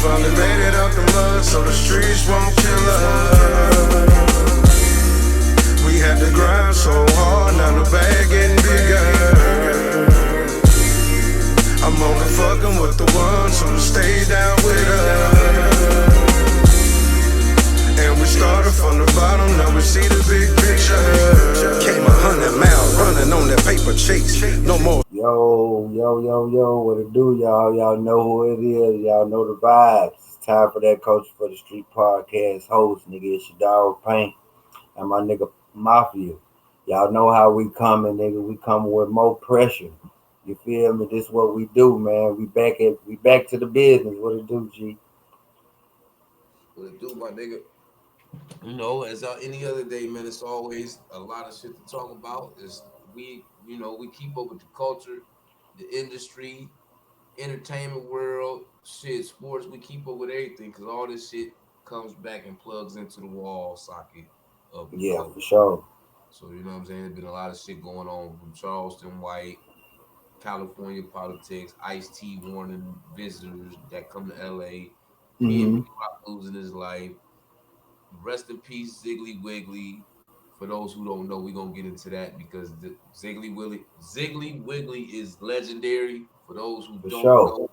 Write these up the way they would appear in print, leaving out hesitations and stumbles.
finally made it out the mud, so the streets won't kill us. We had to grind so hard, now the bag getting bigger. I'm only fucking with the ones who stay down with us. And we started from the bottom, now we see the big picture. Came 100 miles running on that paper chase. No more. Yo, what it do, y'all? Y'all know who it is. Y'all know the vibes. It's time for that Coach for the Street podcast host, nigga. It's your dog Paint and my nigga Mafia. Y'all know how we coming, nigga. We coming with more pressure. You feel me? This is what we do, man. We back to the business. What it do, G? What it do, my nigga? You know, as any other day, man, it's always a lot of shit to talk about. We keep up with the culture, the industry, entertainment world, shit, sports. We keep up with everything because all this shit comes back and plugs into the wall socket of the culture. For sure. So, you know what I'm saying? There's been a lot of shit going on from Charleston White, California politics, Ice-T warning visitors that come to LA, PNB Rock losing his life. Rest in peace, Ziggly Wiggly. For those who don't know, we're gonna get into that because the Ziggly Wiggly is legendary. For those who don't know,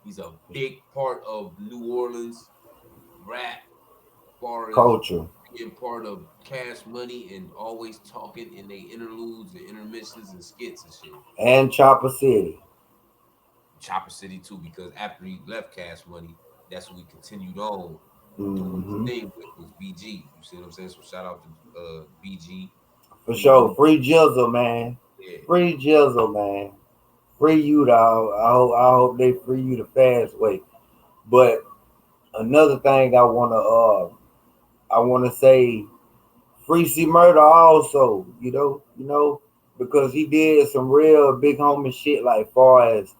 he's a big part of New Orleans rap, as far as culture, being part of Cash Money and always talking in their interludes and intermissions and skits and shit. And Chopper City too, because after he left Cash Money, that's when we continued on. Doing the thing with BG, you see what I'm saying? So shout out to BG for sure. Free Jizzle, man. Yeah. Free Jizzle, man. Free you, dog. I hope they free you the fast way. But another thing I wanna say, free C Murder also. You know, because he did some real big homie shit, like far as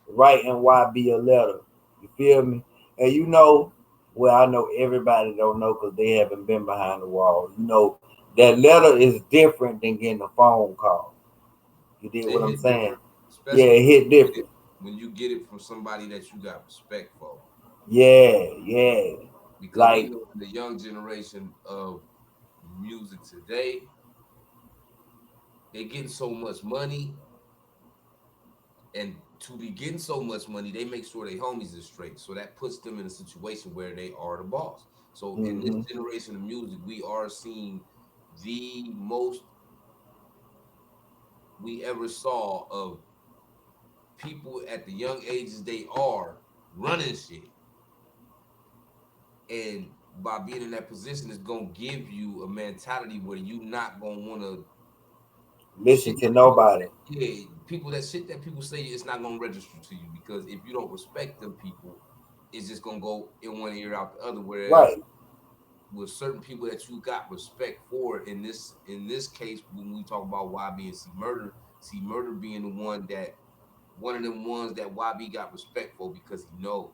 writing YB a letter. You feel me? And you know. Well, I know everybody don't know because they haven't been behind the wall. You know, that letter is different than getting a phone call. You did what I'm saying? Yeah, it hit different. When you get it from somebody that you got respect for. Yeah. Because like the young generation of music today, they getting so much money. And to be getting so much money, they make sure their homies are straight. So that puts them in a situation where they are the boss. So in this generation of music, we are seeing the most we ever saw of people at the young ages they are running shit. And by being in that position, it's going to give you a mentality where you're not going to want to listen to nobody. Yeah, people that shit that people say it's not gonna register to you because if you don't respect them people, it's just gonna go in one ear out the other. Whereas with certain people that you got respect for, in this case, when we talk about YB and C Murder being one of them ones that YB got respect for because he know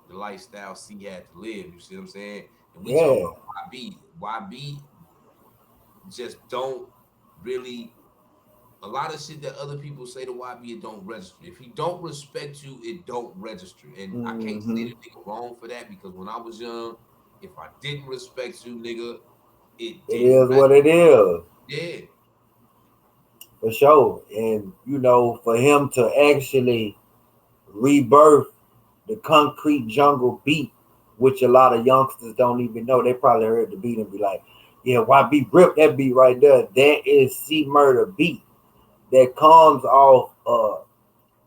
the lifestyle C had to live. You see what I'm saying? And we talk about YB just don't really. A lot of shit that other people say to YB, it don't register. If he don't respect you, it don't register. And I can't say the nigga wrong for that because when I was young, if I didn't respect you, nigga, it is what it is. Yeah. For sure. And, you know, for him to actually rebirth the Concrete Jungle beat, which a lot of youngsters don't even know. They probably heard the beat and be like, yeah, YB ripped that beat right there. That is C Murder beat. That comes off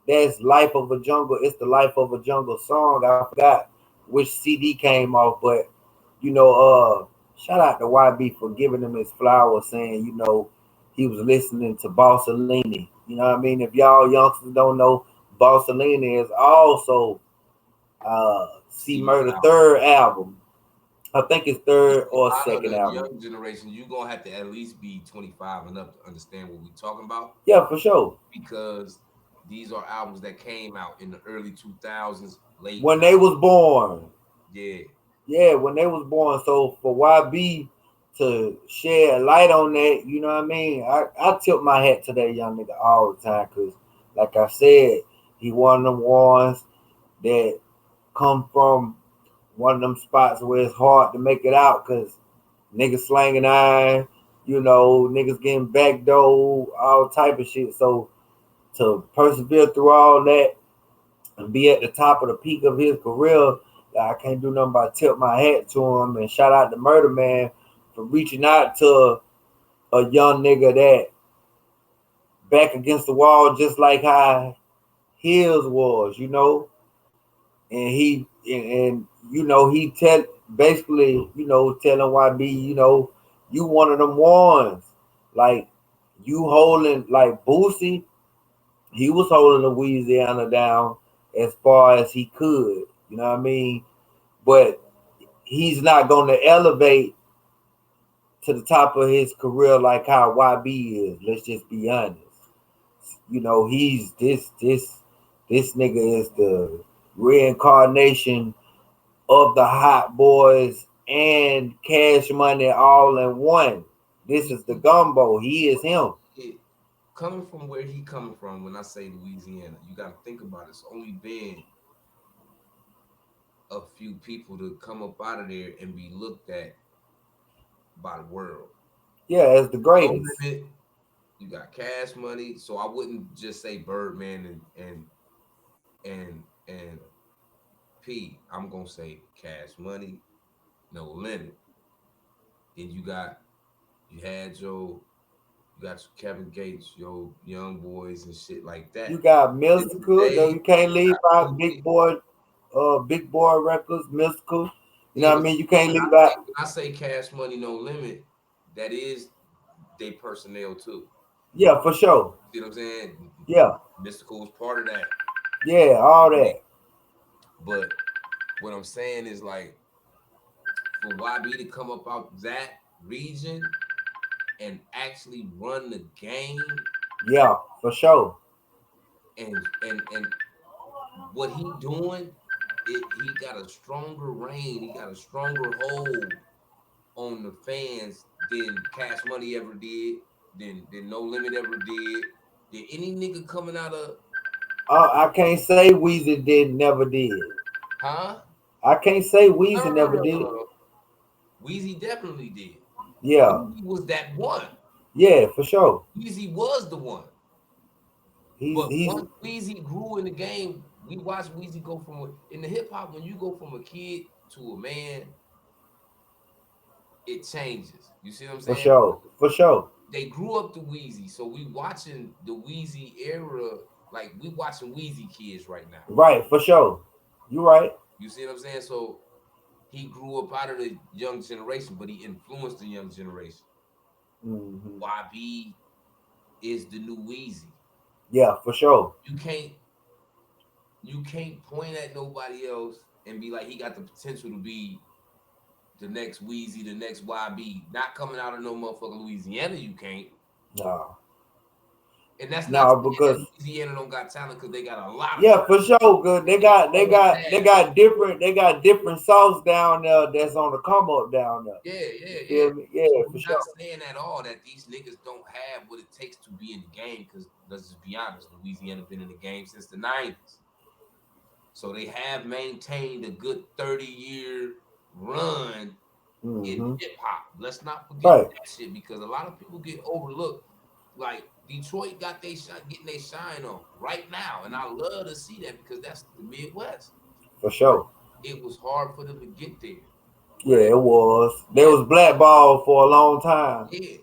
that's Life of a Jungle. It's the Life of a Jungle song. I forgot which CD came off, but you know, shout out to YB for giving him his flowers, saying, you know, he was listening to Bossalini. You know what I mean? If y'all youngsters don't know, Bossalini is also C Murder third album. I think it's third or second album. Young generation, you're going to have to at least be 25 and up to understand what we're talking about. Yeah, for sure. Because these are albums that came out in the early 2000s, late. When they was born. Yeah. Yeah, when they was born. So for YB to shed light on that, you know what I mean? I tip my hat to that young nigga all the time because, like I said, he one of them ones that come from one of them spots where it's hard to make it out because niggas slanging iron, niggas getting backdoor, all type of shit. So to persevere through all that and be at the top of the peak of his career, I can't do nothing but tip my hat to him and shout out to Murder Man for reaching out to a young nigga that back against the wall just like how his was, and he basically, telling YB, you one of them ones. Like you holding like Boosie, he was holding Louisiana down as far as he could, you know what I mean? But he's not gonna elevate to the top of his career like how YB is. Let's just be honest. He's this nigga is the reincarnation of the Hot Boys and Cash Money all in one. This is the gumbo. He is him. Coming from where he coming from, when I say Louisiana, you got to think about it. It's only been a few people to come up out of there and be looked at by the world. Yeah, as the greatest. You got Cash Money, so I wouldn't just say Birdman and P. I'm gonna say Cash Money, No Limit. Then you had you got Kevin Gates, your Young Boys and shit like that. You got Mystical, though you can't leave out Big Boy Records, Mystical. You know what I mean? You can't leave out. When I say Cash Money, No Limit, that is they personnel too. Yeah, for sure. You know what I'm saying? Yeah. Mystical was part of that. Yeah, all that. But what I'm saying is like for YB to come up out that region and actually run the game. Yeah, for sure. And what he doing, he got a stronger reign, he got a stronger hold on the fans than Cash Money ever did, than No Limit ever did. Did any nigga coming out of I can't say Weezy never did. Huh? I can't say Weezy never did. Weezy definitely did. Yeah. Weezy was that one. Yeah, for sure. Weezy was the one. But once Weezy grew in the game, we watched Weezy go from in the hip hop. When you go from a kid to a man, it changes. You see what I'm saying? For sure. For sure. They grew up to Weezy, so we watching the Weezy era. Like we watching Weezy kids right now. Right, for sure. You right. You see what I'm saying? So he grew up out of the young generation, but he influenced the young generation. Mm-hmm. YB is the new Weezy. Yeah, for sure. You can't point at nobody else and be like he got the potential to be the next Weezy, the next YB. Not coming out of no motherfucking Louisiana, you can't. No. And that's not because Louisiana don't got talent because they got a lot of talent. For sure, good. They got different sauce down there that's on the come up down there. Yeah. Yeah, so for sure. Not saying at all that these niggas don't have what it takes to be in the game, because let's just be honest, Louisiana been in the game since the 90s. So they have maintained a good 30-year run in hip hop. Let's not forget that shit, because a lot of people get overlooked. Like Detroit got getting their shine on right now, and I love to see that because that's the Midwest. For sure. It was hard for them to get there. Yeah, it was. They was blackballed for a long time. Yeah,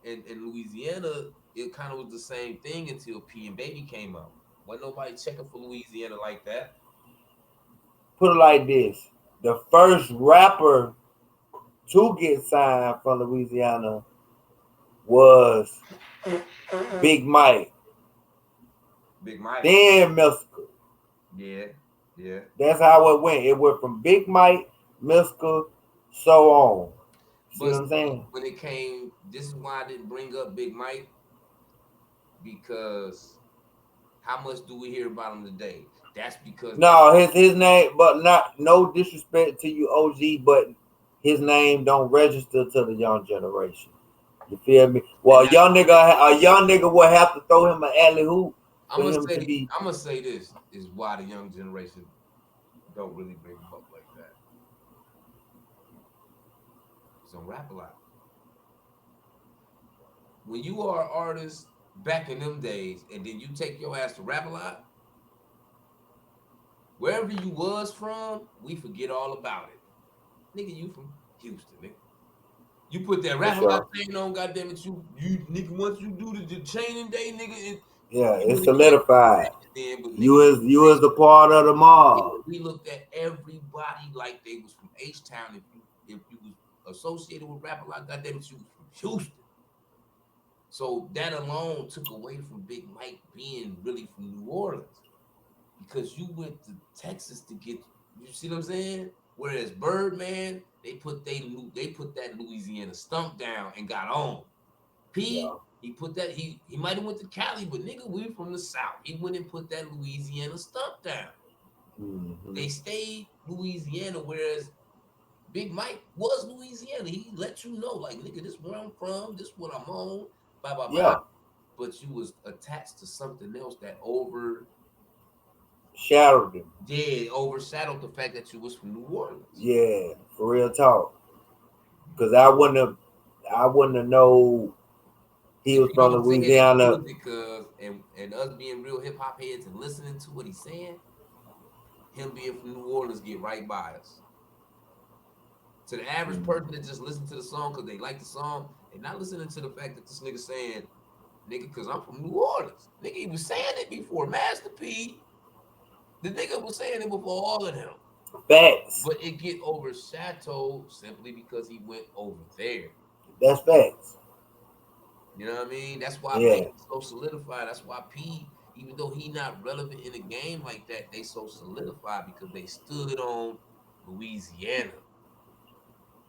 and in Louisiana, it kind of was the same thing until PNB came out. Wasn't nobody checking for Louisiana like that. Put it like this: the first rapper to get signed from Louisiana was Big Mike. Big Mike. Then Mystical. Yeah. That's how it went. It went from Big Mike, Mystical, so on. See what I'm saying? When it came, this is why I didn't bring up Big Mike, because how much do we hear about him today? That's because his name, but no disrespect to you, OG, but his name don't register to the young generation. You feel me? Well, a young nigga will have to throw him an alley hoop. I'm gonna say this is why the young generation don't really bring them up like that. So rap a lot. When you are an artist back in them days, and then you take your ass to rap a lot, wherever you was from, we forget all about it. Nigga, you from Houston, nigga. You put that rap a lot chain on, goddamn it, you nigga. Once you do the chaining day, nigga, it's solidified. Then, but you is the part of the mob. We looked at everybody like they was from H-Town. If you was associated with rap a lot, goddamn it, you was from Houston. So that alone took away from Big Mike being really from New Orleans, because you went to Texas to get. You see what I'm saying? Whereas Birdman, they put that Louisiana stump down and got on. He put that he might have went to Cali, but nigga, we from the South. He went and put that Louisiana stump down. Mm-hmm. They stayed Louisiana, whereas Big Mike was Louisiana. He let you know, like, nigga, this where I'm from, this what I'm on, blah blah blah. But you was attached to something else that overshadowed him. Yeah, overshadowed the fact that you was from New Orleans. Yeah, for real talk. Because I wouldn't have know he was from Louisiana. Because and us being real hip hop heads and listening to what he's saying, him being from New Orleans get right by us. To the average person that just listen to the song because they like the song, and not listening to the fact that this nigga saying, nigga, because I'm from New Orleans. Nigga, he was saying it before Master P. The nigga was saying it before all of them. Facts. But it get overshadowed simply because he went over there. That's facts. You know what I mean? That's why they so solidified. That's why P, even though he not relevant in a game like that, they so solidified because they stood on Louisiana.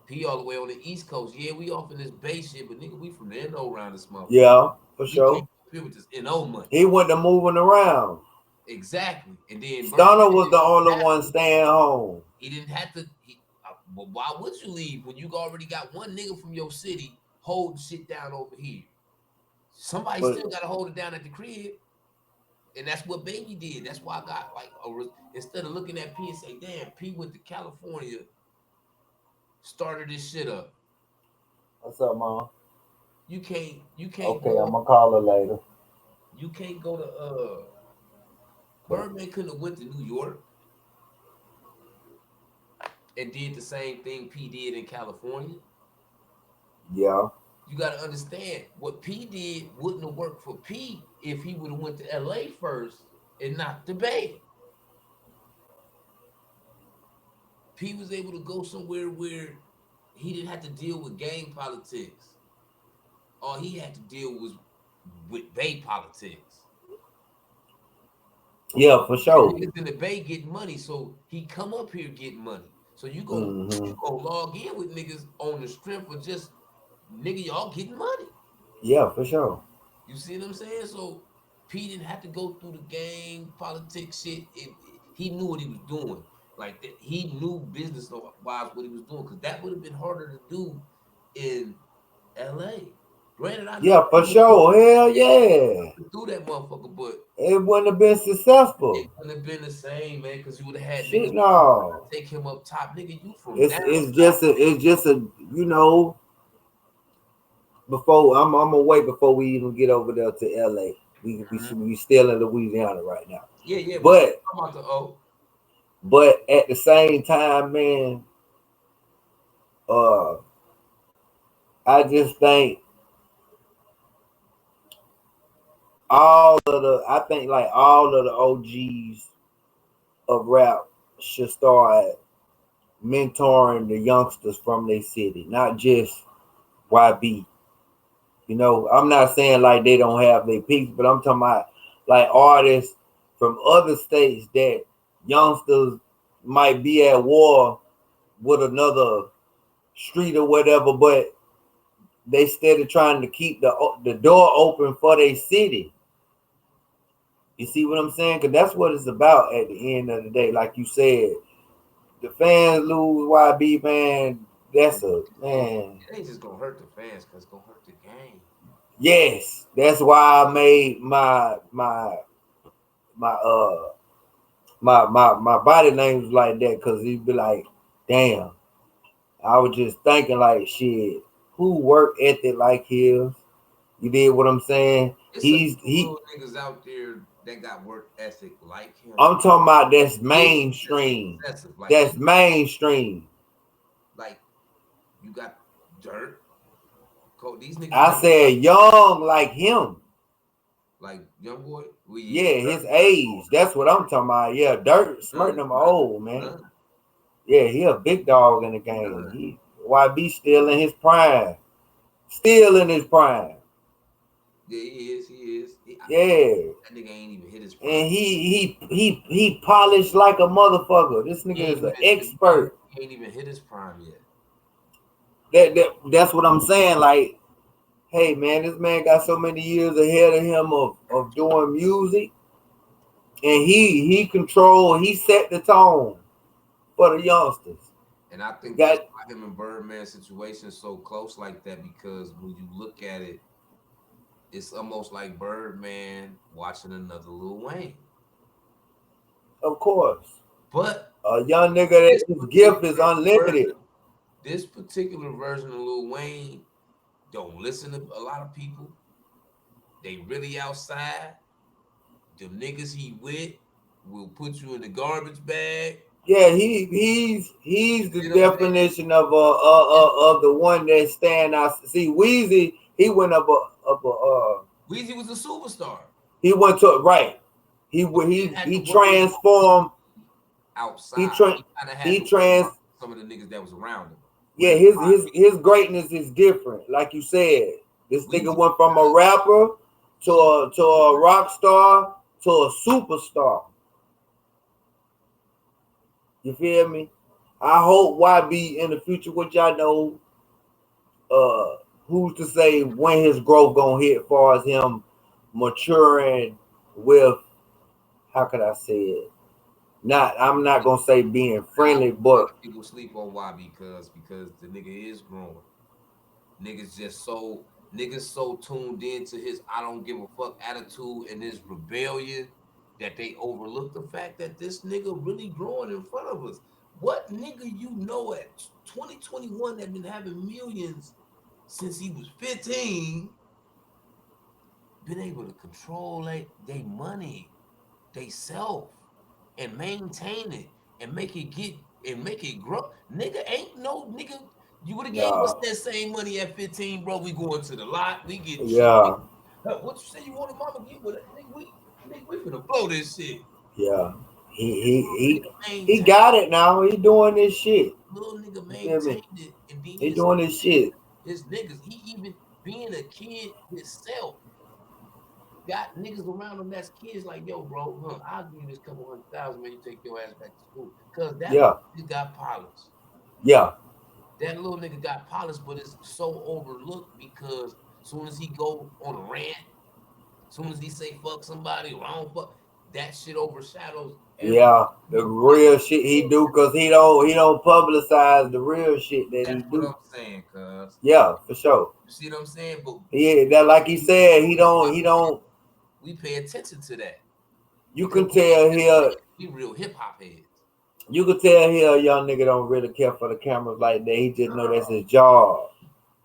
P all the way on the East Coast. Yeah, we off in this Bay shit, but nigga, we from the NO around this motherfucker. Yeah, for sure. He with this NO money. He wasn't moving around. Exactly. And then Stunner was the only one staying home. He didn't have to. But why would you leave when you already got one nigga from your city holding shit down over here? Somebody still got to hold it down at the crib. And that's what Baby did. That's why I got like instead of looking at P and say, damn, P went to California, started this shit up. What's up, Mom? You can't. Okay, I'm gonna call her later. You can't go to Birdman couldn't have went to New York and did the same thing P did in California. Yeah. You got to understand what P did wouldn't have worked for P if he would have went to LA first and not the Bay. P was able to go somewhere where he didn't have to deal with gang politics. All he had to deal was with Bay politics. Yeah, for sure. Niggas in the Bay getting money, so he come up here getting money. So you go log in with niggas on the strength of just nigga, y'all getting money. Yeah, for sure. You see what I'm saying? So P didn't have to go through the gang politics shit. He knew what he was doing. Like that, he knew business wise what he was doing, because that would have been harder to do in LA. Granted, I know for sure. Hell yeah. Through that motherfucker, but it wouldn't have been successful. It wouldn't have been the same, man, because you would have had shit, niggas take him up top, nigga. You from it's just a you know. Before I'm gonna wait before we even get over there to LA. We still in Louisiana right now. Yeah. But I'm about to O. But at the same time, man, I just think all of the OGs of rap should start mentoring the youngsters from their city, not just YB. You know, I'm not saying like they don't have their peaks, but I'm talking about like artists from other states that youngsters might be at war with another street or whatever, but they steady trying to keep the door open for their city. You see what I'm saying? Because that's what it's about at the end of the day. Like you said, the fans lose YB, man. That's a man. It ain't just gonna hurt the fans, because it's gonna hurt the game. Yes, that's why I made my my body language like that because he'd be like, damn. I was just thinking like shit, who work ethic like his? You did what I'm saying? It's He little niggas out there that got work ethic like him. I'm talking about that's mainstream. Like that's mainstream. Like you got Dirt. These niggas. I said young like him. Like Youngboy? Yeah, his age. That's what I'm talking about. Yeah, Dirt Smurting him old, man. Yeah, he a big dog in the game. He YB still in his prime. Still in his prime. Yeah, he is. Yeah. That nigga ain't even hit his prime. And he polished like a motherfucker. This nigga is an expert. He ain't even hit his prime yet. That's what I'm saying. Like, hey man, this man got so many years ahead of him of doing music. And he set the tone for the youngsters. And I think that's why him and Birdman situation is so close like that, because when you look at it, it's almost like Birdman watching another Lil Wayne. Of course. But a young nigga that his gift is unlimited. This particular version of Lil Wayne don't listen to a lot of people. They really outside. The niggas he with will put you in the garbage bag. Yeah, he's the definition of the one that stand out. See, Weezy, he went up Weezy was a superstar. He went to He transformed outside. He trans some of the niggas that was around him. Yeah, his greatness is different. Like you said, this nigga went from a rapper to a rock star to a superstar. You feel me? I hope YB in the future, which I know, who's to say when his growth gonna hit, as far as him maturing with, how could I say it? I'm not gonna say being friendly, but people sleep on YB because the nigga is growing. Niggas so tuned into his I don't give a fuck attitude and his rebellion that they overlook the fact that this nigga really growing in front of us. What nigga you know at 2021 that been having millions since he was 15 been able to control they money, they self, and maintain it and make it grow? Nigga ain't no nigga. You would have gave us that same money at 15, bro. We going to the lot. We get yeah. What you say you wanted, mama? Get with it, nigga. We finna blow this shit. Yeah, he got it now. He doing this shit. Little nigga maintained it, and then he doing this shit. His niggas, he even being a kid himself, got niggas around him that's kids like, yo, bro, I'll give you this couple $100,000 when you take your ass back to school. Cause that nigga got polished. Yeah. That little nigga got polished, but it's so overlooked because as soon as he go on a rant, as soon as he say fuck somebody, wrong fuck, that shit overshadows everything. Yeah, the real shit he do, cause he don't publicize the real shit that That's he do. What I'm saying, cuz. Yeah, for sure. You see what I'm saying? But yeah, that like he said, he don't. We pay attention to that. You can tell here. We real hip hop heads. You could tell here a young nigga don't really care for the cameras like that. He just know that's his job.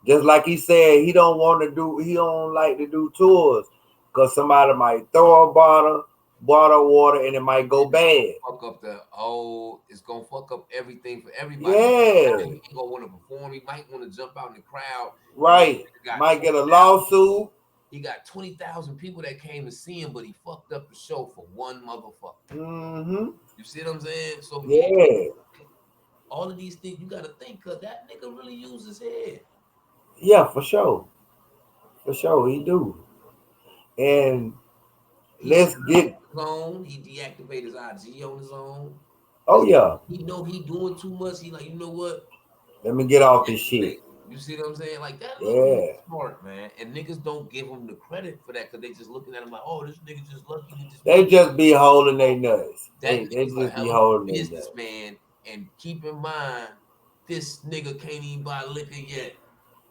Just like he said, he don't like to do tours because somebody might throw a bottle of water and it might go bad. Fuck up it's gonna fuck up everything for everybody. Yeah. He ain't gonna want to perform. He might want to jump out in the crowd. Right. Might get a lawsuit. He got 20,000 people that came to see him, but he fucked up the show for one motherfucker. Mm-hmm. You see what I'm saying? So yeah, all of these things you gotta think, cause that nigga really uses his head. Yeah, for sure. For sure, he do. And let's get on. He deactivated his IG on his own. Oh yeah. He know he doing too much. He like, you know what? Let me get off this shit. You see what I'm saying? Like that nigga smart, man. And niggas don't give him the credit for that because they just looking at him like, oh, this nigga just lucky. They just be holding their nuts. They just be holding their nuts. Man. And keep in mind, this nigga can't even buy liquor yet.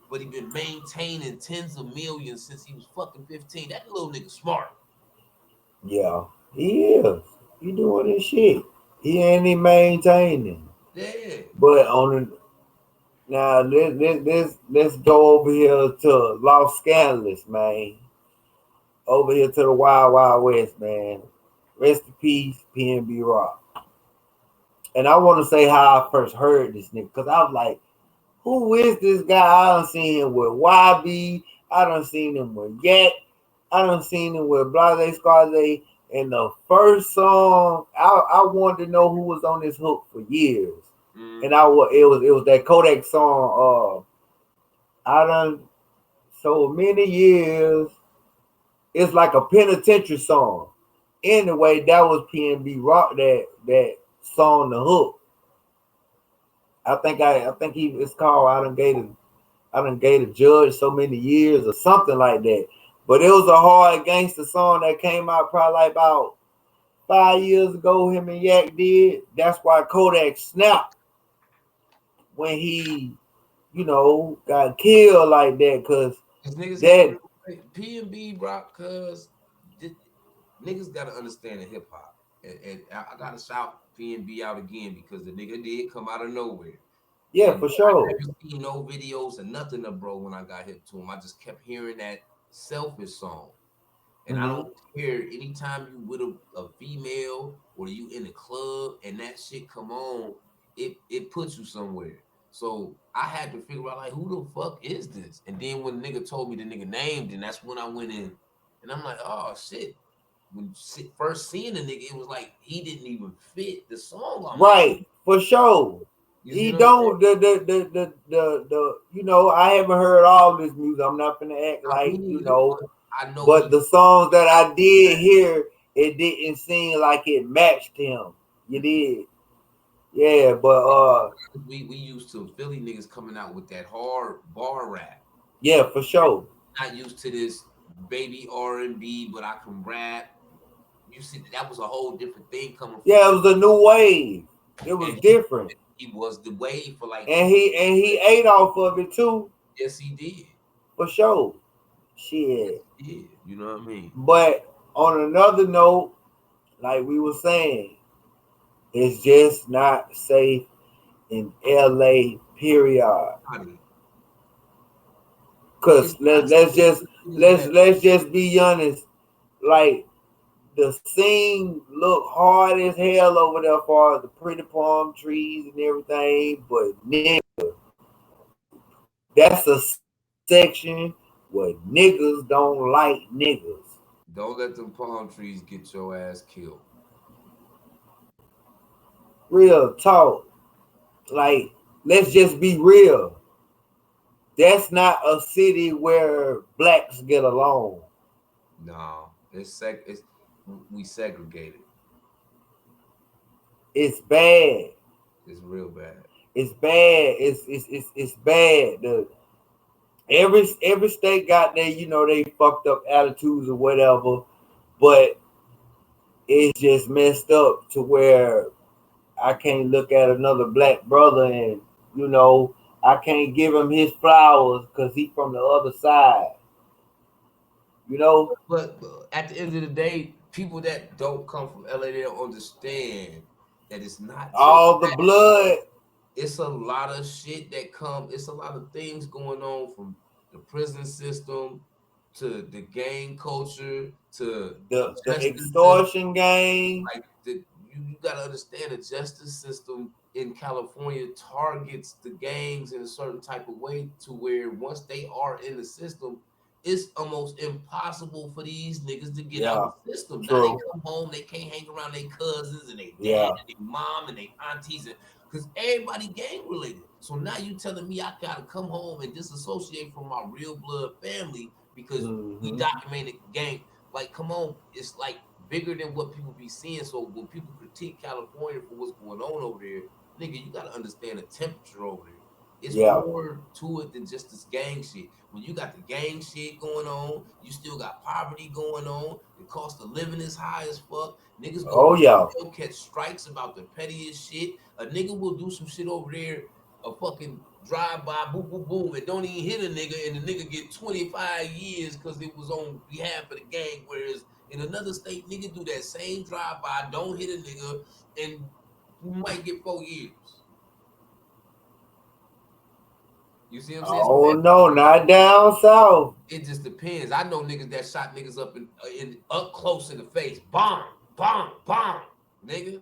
But he been maintaining tens of millions since he was fucking 15. That little nigga smart. Yeah, he is. He doing his shit. He ain't even maintaining. Yeah. But on the now let's go over here to Los Scandalous, man. Over here to the Wild Wild West, man. Rest in peace, PNB Rock. And I want to say how I first heard this nigga, because I was like, who is this guy? I done seen him with YB. I done seen him with Yak. I done seen him with Blase Squaze. And the first song, I wanted to know who was on this hook for years. And it was that Kodak song, I done so many years. It's like a penitentiary song. Anyway, that was PNB Rock that song the hook. I think it's called I done gave the judge so many years or something like that. But it was a hard gangster song that came out probably like about 5 years ago. Him and Yak did. That's why Kodak snapped when he, got killed like that. Cause that PNB Rock, cause niggas gotta understand the hip hop, and I gotta shout PNB out again because the nigga did come out of nowhere. Yeah, and for sure. I never seen no videos or nothing of bro when I got hip to him. I just kept hearing that selfish song. And I don't care anytime you with a female or you in the club and that shit come on, it puts you somewhere. So I had to figure out like who the fuck is this? And then when the nigga told me the nigga named, and that's when I went in and I'm like, oh shit. When first seeing the nigga, it was like he didn't even fit the song on right, for sure. He don't the I haven't heard all this music. I'm not gonna act like I know, but the songs that I did hear, it didn't seem like it matched him. You did, yeah. But we used to Philly niggas coming out with that hard bar rap. Yeah, for sure. Not used to this baby R&B, but I can rap. You see, that was a whole different thing coming from. Yeah, it was a new wave. It was different. He was the wave for like, and he ate off of it too. Yes, he did. For sure. Shit. Yeah, you know what I mean? But on another note, like we were saying, it's just not safe in LA, period. Cause let's just be honest. Like the scene look hard as hell over there for the pretty palm trees and everything, but nigga, that's a section where niggas don't like niggas. Don't let them palm trees get your ass killed. Real talk. Like, let's just be real. That's not a city where blacks get along. No, we segregated. It's bad. It's real bad. It's bad. It's bad. Every state got their, they fucked up attitudes or whatever, but it's just messed up to where I can't look at another black brother and, I can't give him his flowers because he's from the other side. But at the end of the day, people that don't come from LA, they don't understand that it's not all the blood. It's a lot of shit that it's a lot of things going on, from the prison system to the gang culture to the extortion gang. Like you gotta understand, the justice system in California targets the gangs in a certain type of way to where once they are in the system, it's almost impossible for these niggas to get out of the system. True. Now they come home, they can't hang around their cousins and their dad and their mom and their aunties, because everybody gang related. So now you telling me I gotta come home and disassociate from my real blood family because we documented gang. Like, come on, it's like bigger than what people be seeing. So when people critique California for what's going on over there, nigga, you gotta understand the temperature over there. It's more to it than just this gang shit. When you got the gang shit going on, you still got poverty going on. The cost of living is high as fuck. Niggas go catch strikes about the pettiest shit. A nigga will do some shit over there, a fucking drive-by, boom, boom, boom, and don't even hit a nigga, and the nigga get 25 years because it was on behalf of the gang, whereas In another state, nigga do that same drive-by, don't hit a nigga, and you might get 4 years. You see what I'm saying? Oh no, not down south. It just depends. I know niggas that shot niggas up up close in the face. Bomb, bomb, bomb. Nigga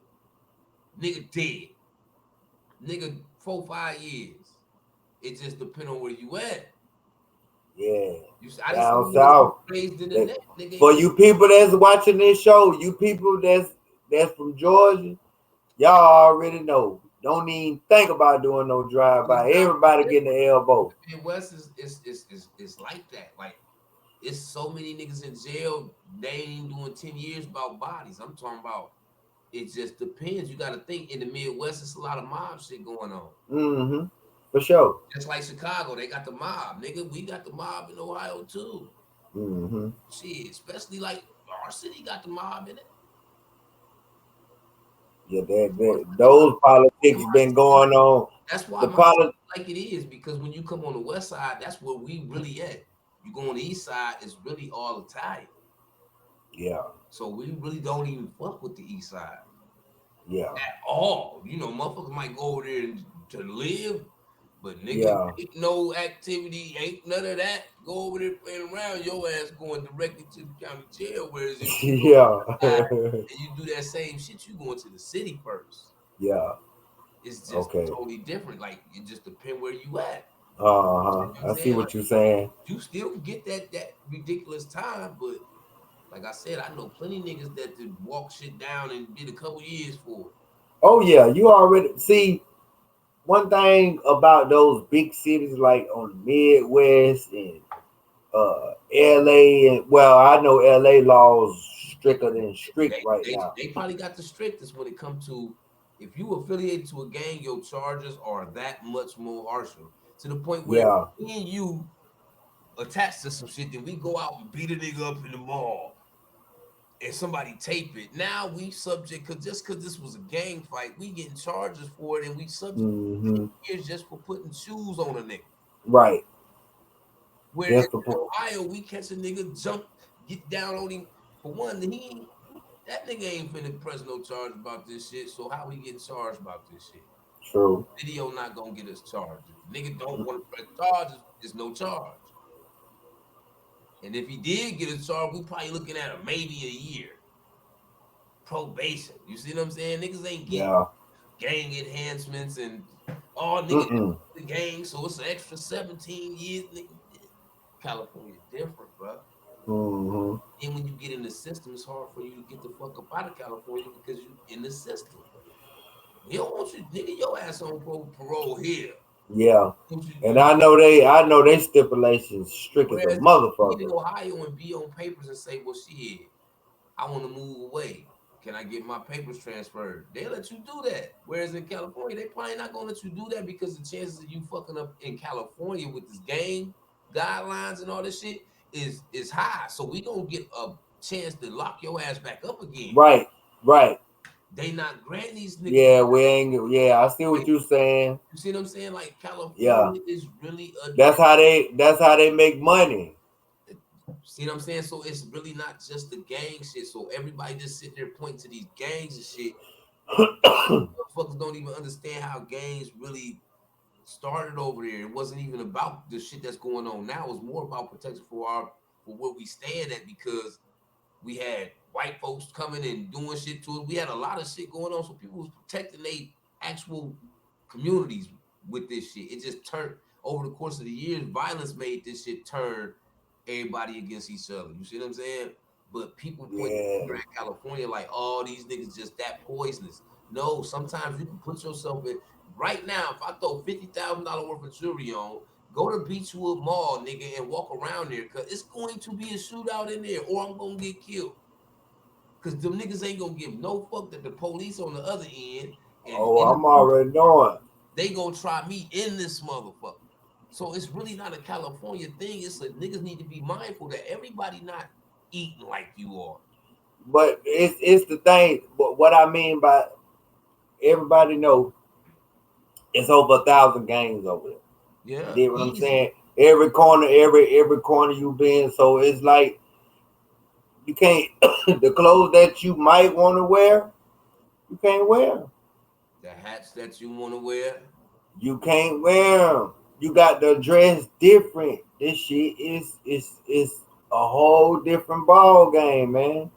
dead. Nigga 4-5 years. It just depends on where you at. Yeah. I down south. Raised in the neck, nigga. For you people that's watching this show, you people that's from Georgia, y'all already know. Don't even think about doing no drive-by. Everybody getting the elbow. Midwest is like that. Like, it's so many niggas in jail. They ain't doing 10 years about bodies. I'm talking about. It just depends. You got to think in the Midwest, it's a lot of mob shit going on. Mm-hmm. For sure. Just like Chicago, they got the mob, nigga. We got the mob in Ohio too. Mm-hmm. Shit, especially like our city got the mob in it. Yeah, those politics been going on. That's why like it is, because when you come on the west side, that's where we really at. You go on the east side, it's really all Italian. Yeah. So we really don't even fuck with the east side. Yeah. At all. You know, motherfuckers might go over there to live, but nigga, ain't no activity, ain't none of that. Go over there playing around, your ass going directly to the county jail. Whereas if you go and you do that same shit, you going to the city first. Yeah. It's just totally different. Like, it just depends where you at. I see what you're saying. You still can get that ridiculous time, but like I said, I know plenty niggas that did walk shit down and did a couple years for it. Oh yeah, you already see. One thing about those big cities like on the Midwest and LA, and well, I know LA laws stricter than strict now. They probably got the strictest when it comes to, if you affiliated to a gang, your charges are that much more harsher. To the point where me and you attached to some shit, then we go out and beat a nigga up in the mall and somebody tape it. Now we subject, cause this was a gang fight, we getting charges for it, and we subject years just for putting shoes on a nigga. Right. Where in Ohio, we catch a nigga jump, get down on him. For one, that nigga ain't finna press no charge about this shit. So how we getting charged about this shit? True. Video not gonna get us charged. If the nigga don't want to press charges, there's no charge. And if he did get a charge, we probably looking at maybe a year. Probation. You see what I'm saying? Niggas ain't getting gang enhancements and all niggas the gang, so it's an extra 17 years. Nigga. California different, bro. And when you get in the system, it's hard for you to get the fuck up out of California because you in the system. We don't want you, nigga, your ass on parole here. Yeah, and I know they stipulations strict as a motherfucker. You in Ohio and be on papers and say, well, shit, I want to move away. Can I get my papers transferred? They let you do that. Whereas in California, they probably not gonna let you do that because the chances of you fucking up in California with this gang guidelines and all this shit is high. So we gonna get a chance to lock your ass back up again. Right. They not granting these niggas. Yeah, we ain't. Yeah, I see what you're saying. You see what I'm saying? Like California is really that's how they make money. See what I'm saying? So it's really not just the gang shit. So everybody just sitting there pointing to these gangs and shit. Motherfuckers don't even understand how gangs really started over there. It wasn't even about the shit that's going on now. It was more about protection for where we stand at, because we had white folks coming and doing shit to us. We had a lot of shit going on, so people was protecting their actual communities with this shit. It just turned over the course of the years. Violence made this shit turn everybody against each other. You see what I'm saying? But people point at California like, oh, these niggas just that poisonous. No, sometimes you can put yourself in. Right now, if I throw $50,000 worth of jewelry on, go to Beechwood Mall, nigga, and walk around there, because it's going to be a shootout in there, or I'm going to get killed. Because them niggas ain't going to give no fuck that the police on the other end. And I'm already knowing. They going to try me in this motherfucker. So it's really not a California thing. It's like niggas need to be mindful that everybody not eating like you are. But it's the thing. But what I mean by everybody know, it's over 1,000 gangs over there. Yeah, you know what I'm saying? Every corner you been. So it's like You can't the clothes that you might want to wear, you can't wear them. The hats that you want to wear, you can't wear them. You got to dress different. This shit is a whole different ball game, man.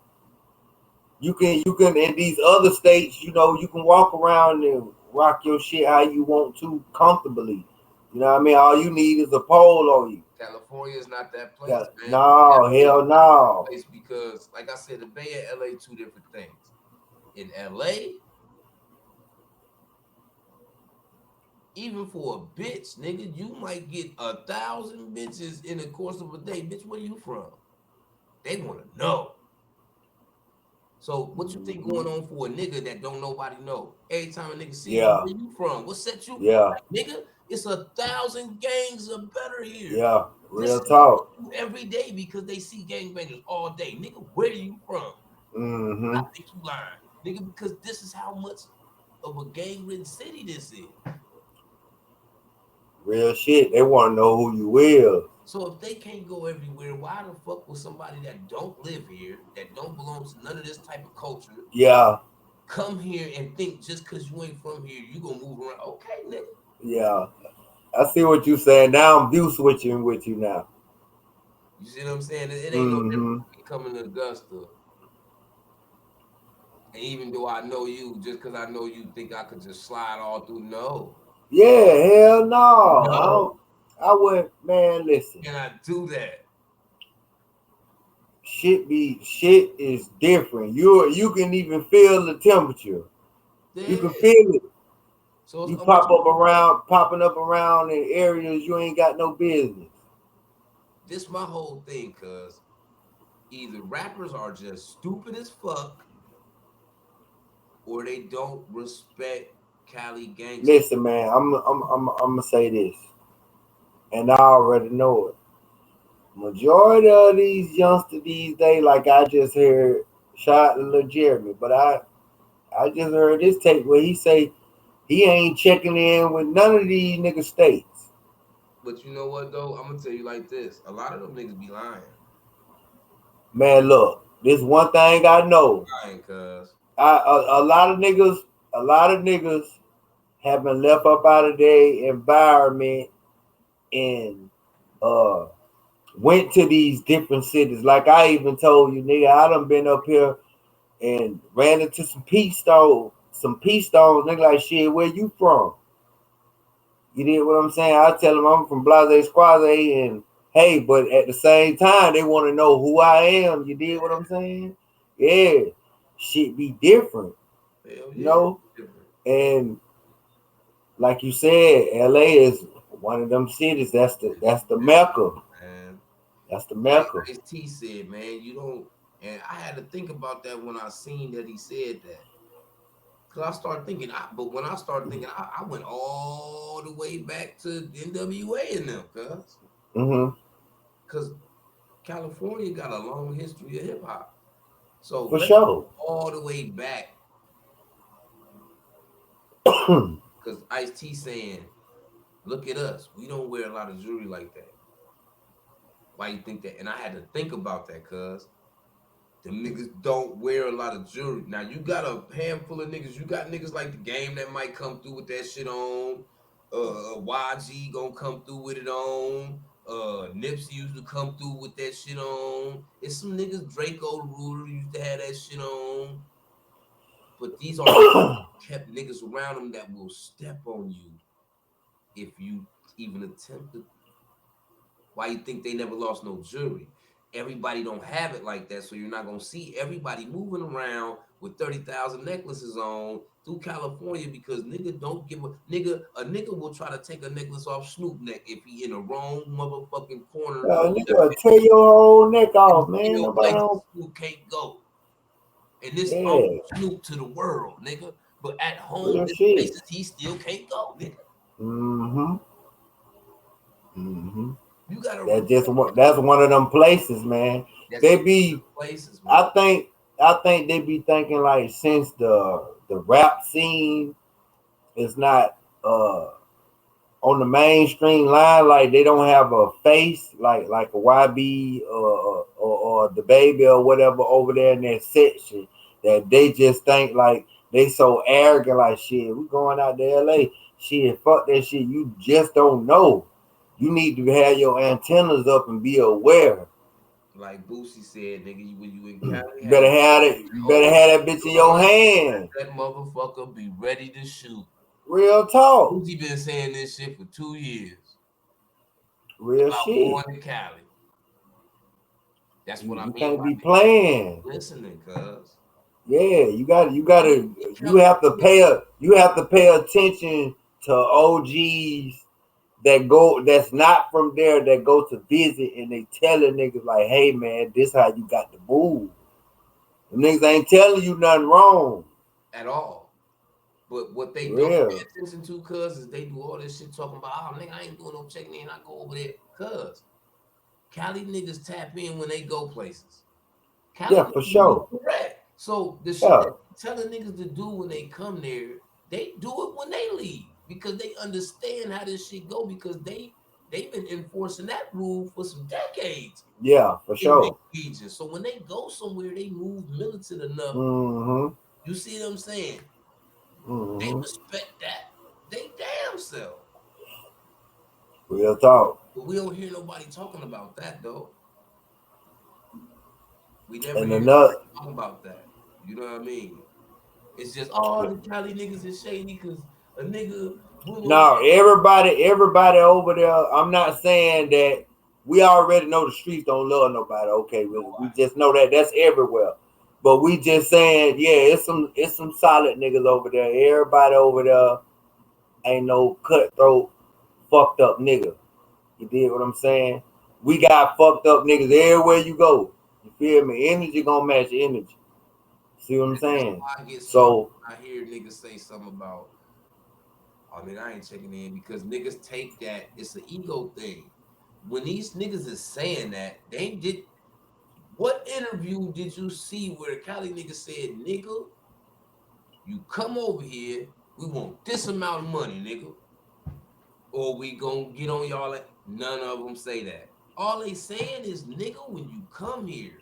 You can in these other states, you can walk around and rock your shit how you want to comfortably. You know what I mean? All you need is a pole on you. California is not that place, Yeah. man. No, hell no. Place because, like I said, the Bay and LA two different things. In LA, even for a bitch, nigga, you might get 1,000 bitches in the course of a day. Bitch, where you from? They want to know. So what you think going on for a nigga that don't nobody know? Every time a nigga see you, where you from? What set you? Yeah. Nigga, it's 1,000 gangs are better here. Yeah. This Real talk. every day because they see gangbangers all day. Nigga, where you from? I think you lying. Nigga, because this is how much of a gang-ridden city this is. Real shit. They want to know who you is. So if they can't go everywhere, why the fuck will somebody that don't live here, that don't belong to none of this type of culture, come here and think just because you ain't from here, you gonna move around? Okay, nigga. Yeah. I see what you saying. Now I'm view switching with you now. You see what I'm saying? It ain't no difference coming to Augusta. And even though I know you, just because I know you think I could just slide all through, no. Yeah, hell no. I wouldn't, man, listen. Can I do that? Shit is different. You can even feel the temperature. Yeah. You can feel it. So you popping up around in areas you ain't got no business. This my whole thing, cuz either rappers are just stupid as fuck or they don't respect Cali gangsters. Listen, man, I'm gonna say this, and I already know it. Majority of these youngsters these days, like I just heard, shout out to Lil Jeremy, but I just heard this tape where he say he ain't checking in with none of these nigga states. But you know what though? I'm gonna tell you like this: a lot of them niggas be lying. Man, look, this one thing I know. Lying, cuz a lot of niggas have been left up out of their environment and went to these different cities. Like I even told you, nigga, I done been up here and ran into some peace stones. Nigga, like, shit, where you from? You did what I'm saying? I tell them I'm from Blase Squaze, and hey, but at the same time, they want to know who I am. You did what I'm saying? Yeah, shit be different. Hell yeah, you know? And like you said, LA is one of them cities. That's the Mecca. Man. That's the Mecca. Like Ice-T said, man, you don't. And I had to think about that when I seen that he said that. Cause I started thinking, but when I started thinking, I went all the way back to NWA and them, cause California got a long history of hip hop. So for sure, all the way back. Cause Ice-T saying, look at us, we don't wear a lot of jewelry like that. Why you think that? And I had to think about that, cuz them niggas don't wear a lot of jewelry. Now you got a handful of niggas. You got niggas like The Game that might come through with that shit on. YG gonna come through with it on. Nipsey used to come through with that shit on. It's some niggas, Draco the Ruler used to have that shit on. But these are kept niggas around them that will step on you if you even attempt to. Why you think they never lost no jewelry? Everybody don't have it like that, so you're not gonna see everybody moving around with 30,000 necklaces on through California because nigga don't give a nigga. A nigga will try to take a necklace off Snoop neck if he in the wrong motherfucking corner. Nigga, tear your whole neck off, man. Snoop can't go, and this Snoop to the world, nigga. But at home, places he still can't go, nigga. You gotta. That's one of them places, man. They be places. Man. I think they be thinking like since the rap scene is not on the mainstream line, like they don't have a face, like a YB or the baby or whatever over there in that section, that they just think like they so arrogant, like shit, we going out to LA, shit, fuck that shit. You just don't know. You need to have your antennas up and be aware. Like Boosie said, nigga, when you in Cali, You better have it. You better have that bitch in your hand. That motherfucker be ready to shoot. Real talk. Boosie been saying this shit for 2 years. Real about shit. Going to Cali. That's what I mean. You can't be playing. Listening, cuz. Yeah, you have to pay attention to OGs that's not from there, that go to visit, and they telling niggas like, hey man, this how you got to move. The niggas ain't telling you nothing wrong. At all. But what they don't pay attention to, cuz, is they do all this shit talking about, oh nigga, I ain't doing no checking in, I go over there. Cuz Cali niggas tap in when they go places. Cali yeah, for sure. Correct. So the shit telling niggas to do when they come there, they do it when they leave, because they understand how this shit go, because they've been enforcing that rule for some decades. Yeah, for sure. So when they go somewhere, they move militant enough. Mm-hmm. You see what I'm saying? Mm-hmm. They respect that. They damn self. Real talk. But we don't hear nobody talking about that though. We never hear talking about that. You know what I mean? It's just, the Cali niggas is shady because a nigga. No, everybody over there. I'm not saying that we already know the streets don't love nobody. Okay, we just know that that's everywhere. But we just saying, yeah, it's some solid niggas over there. Everybody over there ain't no cutthroat, fucked up nigga. You dig what I'm saying? We got fucked up niggas everywhere you go. You feel me? Energy gonna match energy. See what I'm saying? So I hear niggas say something about, oh nigga, I ain't checking in, because niggas take that, it's an ego thing. When these niggas is saying that, they did. What interview did you see where the Cali nigga said, nigga, you come over here, we want this amount of money, nigga, or we gonna get on y'all? None of them say that. All they saying is, nigga, when you come here,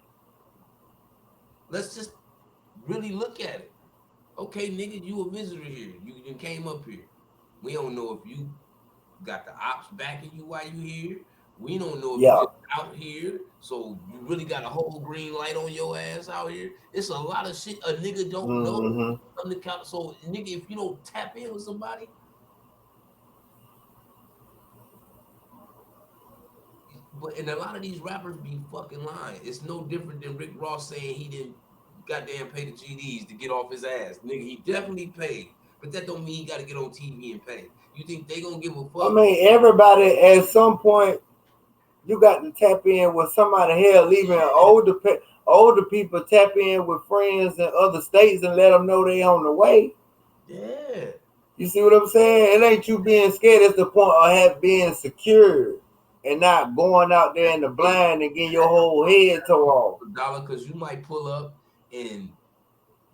let's just really look at it. Okay, nigga, you a visitor here. You came up here. We don't know if you got the ops backing you while you here. We don't know if you're out here, so you really got a whole green light on your ass out here. It's a lot of shit a nigga don't know. So, nigga, if you don't tap in with somebody, and a lot of these rappers be fucking lying. It's no different than Rick Ross saying he didn't goddamn pay the GDs to get off his ass. Nigga, he definitely paid. But that don't mean he got to get on TV and pay. You think they gonna give a fuck? I mean, everybody at some point, you got to tap in with somebody. Hell, even older people tap in with friends in other states and let them know they on the way. Yeah. You see what I'm saying? It ain't you being scared. It's the point of being secure and not going out there in the blind and getting your whole head tore off. Dollar, because you might pull up and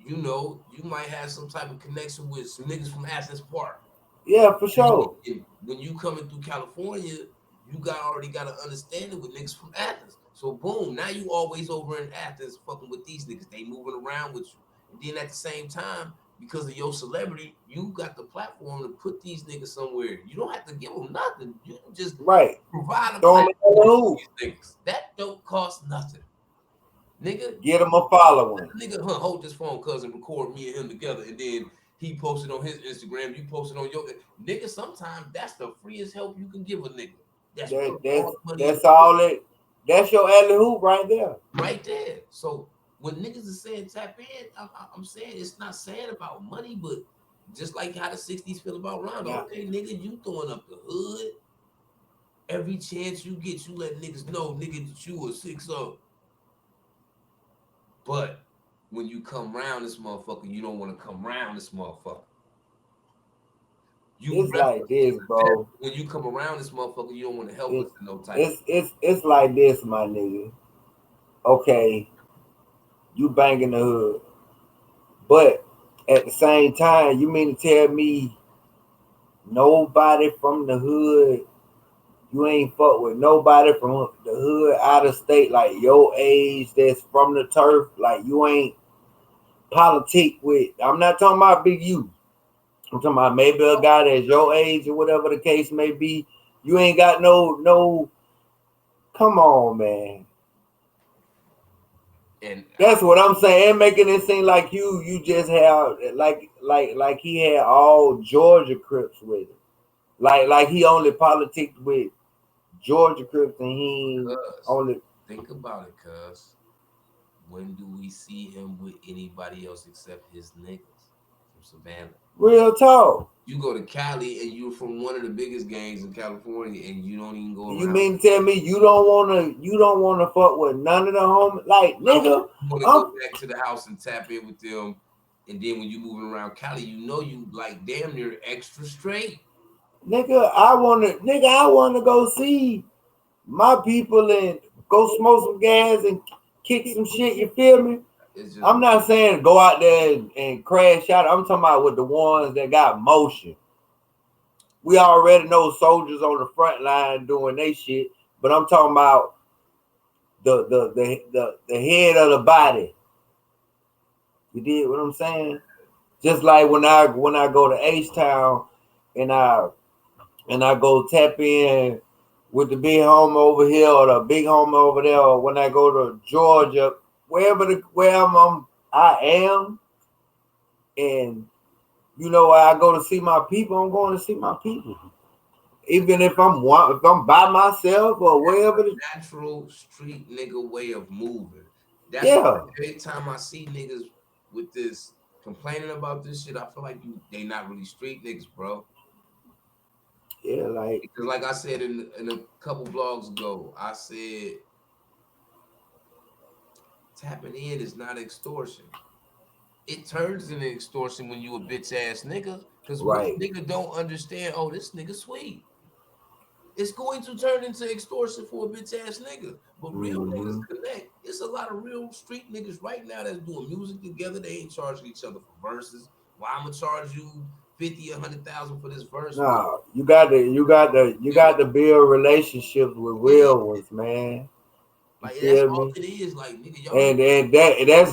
you might have some type of connection with some niggas from Athens Park. Yeah, for sure. And when you coming through California, you already got an understanding with niggas from Athens. So boom, now you always over in Athens fucking with these niggas. They moving around with you. And then at the same time, because of your celebrity, you got the platform to put these niggas somewhere. You don't have to give them nothing. You just provide a platform for these niggas. That don't cost nothing. Nigga, get him a following. Nigga, hold this phone, cousin, record me and him together, and then he posted on his Instagram, you posted on your nigga. Sometimes that's the freest help you can give a nigga. That's all it. That's your alley hoop right there. Right there. So when niggas is saying tap in, I'm saying it's not saying about money, but just like how the 60s feel about Rondo. Yeah. Okay, nigga, you throwing up the hood. Every chance you get, you let niggas know, nigga, that you a 6-0. But when you come around this motherfucker, you don't want to come around this motherfucker. It's like this, bro. When you come around this motherfucker, you don't want to help us in no type. It's like this, my nigga. Okay, you banging the hood, but at the same time, you mean to tell me nobody from the hood. You ain't fuck with nobody from the hood out of state like your age that's from the turf. Like you ain't politic with. I'm not talking about big you. I'm talking about maybe a guy that's your age or whatever the case may be. You ain't got no. Come on, man. And That's what I'm saying. Making it seem like you just have like he had all Georgia Crips with him. Like he only politicked with Georgia Crips and he only think about it, cuz when do we see him with anybody else except his niggas from Savannah? real talk. You go to Cali and you're from one of the biggest gangs in California and you don't even go You around. mean to tell me you don't wanna fuck with none of the homies? Like nigga, You want to go back to the house and tap in with them, and then when you moving around Cali, you know you like damn near extra straight. I wanna go see my people and go smoke some gas and kick some shit. You feel me? It's just I'm not saying go out there and crash out. I'm talking about with the ones that got motion. We already know soldiers on the front line doing they shit, but I'm talking about the head of the body. You did what I'm saying? Just like when I go to H Town and I go tap in with the big home over here or the big home over there, or when I go to Georgia, where I am, and you know I go to see my people, I'm going to see my people. Even if I'm by myself or wherever. Natural street nigga way of moving. That's why Yeah. every time I see niggas with this complaining about this shit, I feel like they not really street niggas, bro. Yeah, like Because like I said in a couple vlogs ago, I said tapping in is not extortion. It turns into extortion when you a bitch ass nigga. Cause once right. nigga don't understand, oh, this nigga sweet, it's going to turn into extortion for a bitch ass nigga. But real niggas Mm-hmm. connect. It's a lot of real street niggas right now that's doing music together. They ain't charging each other for verses. Well, I'm gonna charge you 50, 100,000 for this verse. Well, Nah, you got to build relationships with yeah, real ones, man. You like that's feel all me? it is. Like nigga, y'all And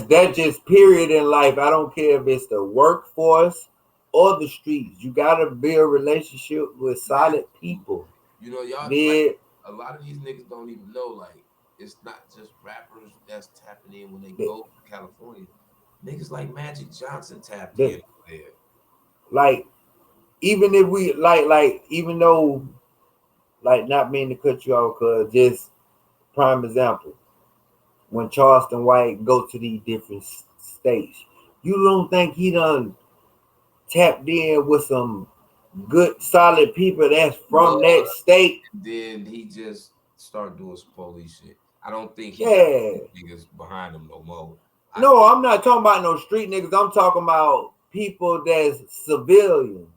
that's just period in life. I don't care if it's the workforce or the streets. You gotta build relationship with solid people. you know y'all like Did a lot of these niggas don't even know like it's not just rappers that's tapping in when they go to California. Niggas like Magic Johnson tapped in that over there. like even if we even though like not mean to cut you off, cause just prime example when Charleston White go to these different states, you don't think he done tapped in with some good solid people that's from that But state? then he just started doing some police shit. I don't think he got Yeah. niggas behind him no more. I No, think I'm not talking about no street niggas. I'm talking about people that's civilians.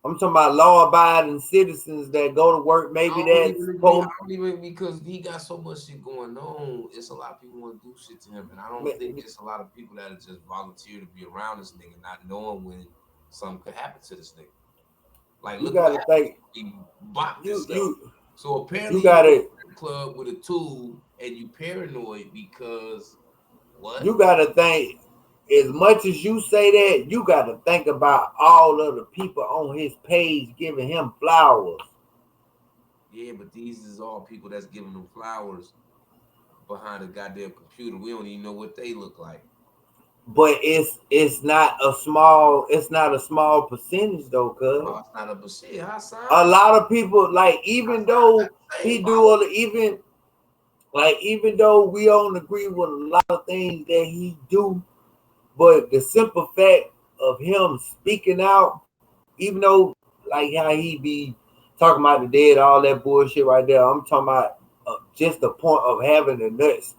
I'm talking about law abiding citizens that go to work. Maybe I don't that's even agree. I supposed. don't even because he got so much shit going on. It's a lot of people want to do shit to him, and I don't think it's a lot of people that just volunteer to be around this nigga, not knowing when something could happen to this nigga. Like, You look what gotta happened. think. He bopped You himself. you So you apparently, you go to gotta the club with a tool and you paranoid because what? you gotta think. As much as you say that, you gotta think about all of the people on his page giving him flowers. Yeah, but these is all people that's giving them flowers behind a goddamn computer. We don't even know what they look like. But it's not a small percentage though, cuz Oh, it's not a shit. a Hassan, lot of people like even Hassan got though the same he do following. even though we don't agree with a lot of things that he do, but the simple fact of him speaking out, even though like how he be talking about the dead, all that bullshit right there, I'm talking about just the point of having the nuts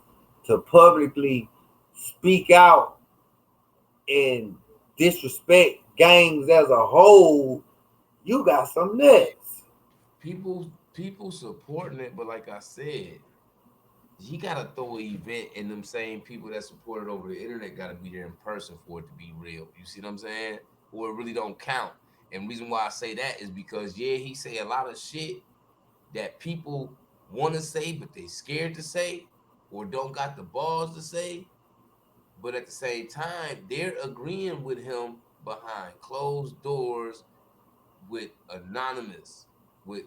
to publicly speak out and disrespect gangs as a whole. You got some nuts. People supporting it, but like I said, you gotta throw an event and them same people that support it over the internet gotta be there in person for it to be real. You see what I'm saying? Or it really don't count. And reason why I say that is because he say a lot of shit that people want to say, but they scared to say, or don't got the balls to say. But at the same time, they're agreeing with him behind closed doors with anonymous, with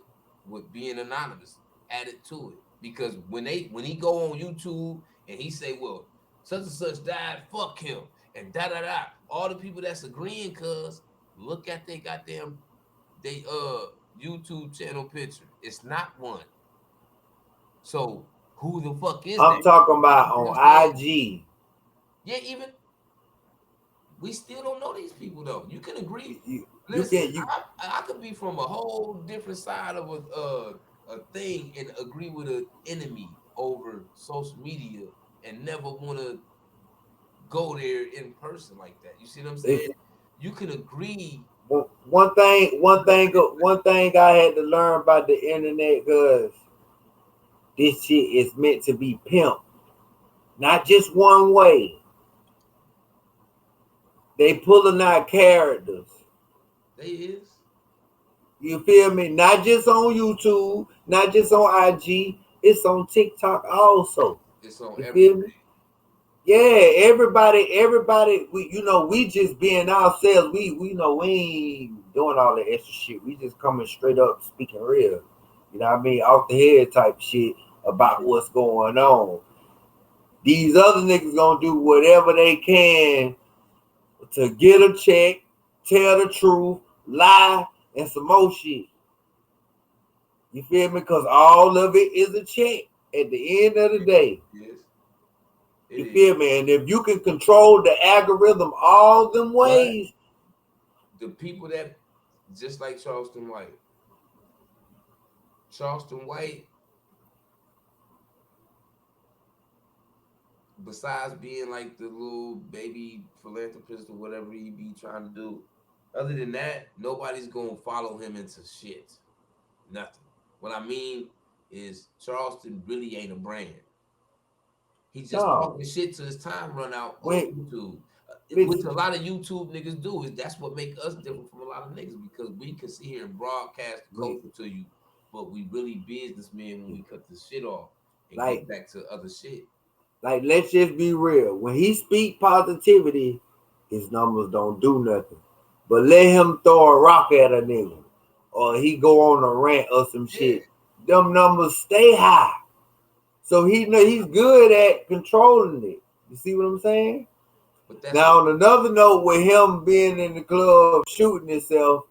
being anonymous added to it. Because when he go on YouTube and he say, well, such and such died, fuck him, and da da da. All the people that's agreeing, cuz look at they goddamn they YouTube channel picture. It's not one. So who the fuck is I'm that? talking about You know what I'm on saying? IG. Yeah, even we still don't know these people though. You can agree. You Listen, can you I could be from a whole different side of a thing and agree with an enemy over social media and never want to go there in person like that. You see what I'm if saying? You can agree. one thing I had to learn about the internet, cause this shit is meant to be pimped, not just one way. They pulling out characters. They is. You feel me? Not just on YouTube, not just on IG. It's on TikTok also. It's on You everything. feel me? Yeah, everybody. We just being ourselves. We know we ain't doing all the extra shit. We just coming straight up, speaking real. You know what I mean? Off the head type shit about what's going on. These other niggas gonna do whatever they can to get a check, tell the truth, lie, and some more shit. You feel me? Because all of it is a check at the end of the day. Yes. You feel me? And if you can control the algorithm all them ways. The people that, just like Charleston White, besides being like the little baby philanthropist or whatever he be trying to do, other than that, nobody's gonna follow him into shit. Nothing. What I mean is Charleston really ain't a brand. He's just talking shit till his time run out on YouTube. Which a lot of YouTube niggas do. Is that's what make us different from a lot of niggas, because we can sit here and broadcast the culture to you, but we really businessmen when we cut the shit off and get back to other shit. Like, let's just be real. When he speak positivity, his numbers don't do nothing. But let him throw a rock at a nigga, or he go on a rant or some shit. Them numbers stay high. So he know he's good at controlling it. You see what I'm saying? Now, on another note, with him being in the club shooting himself,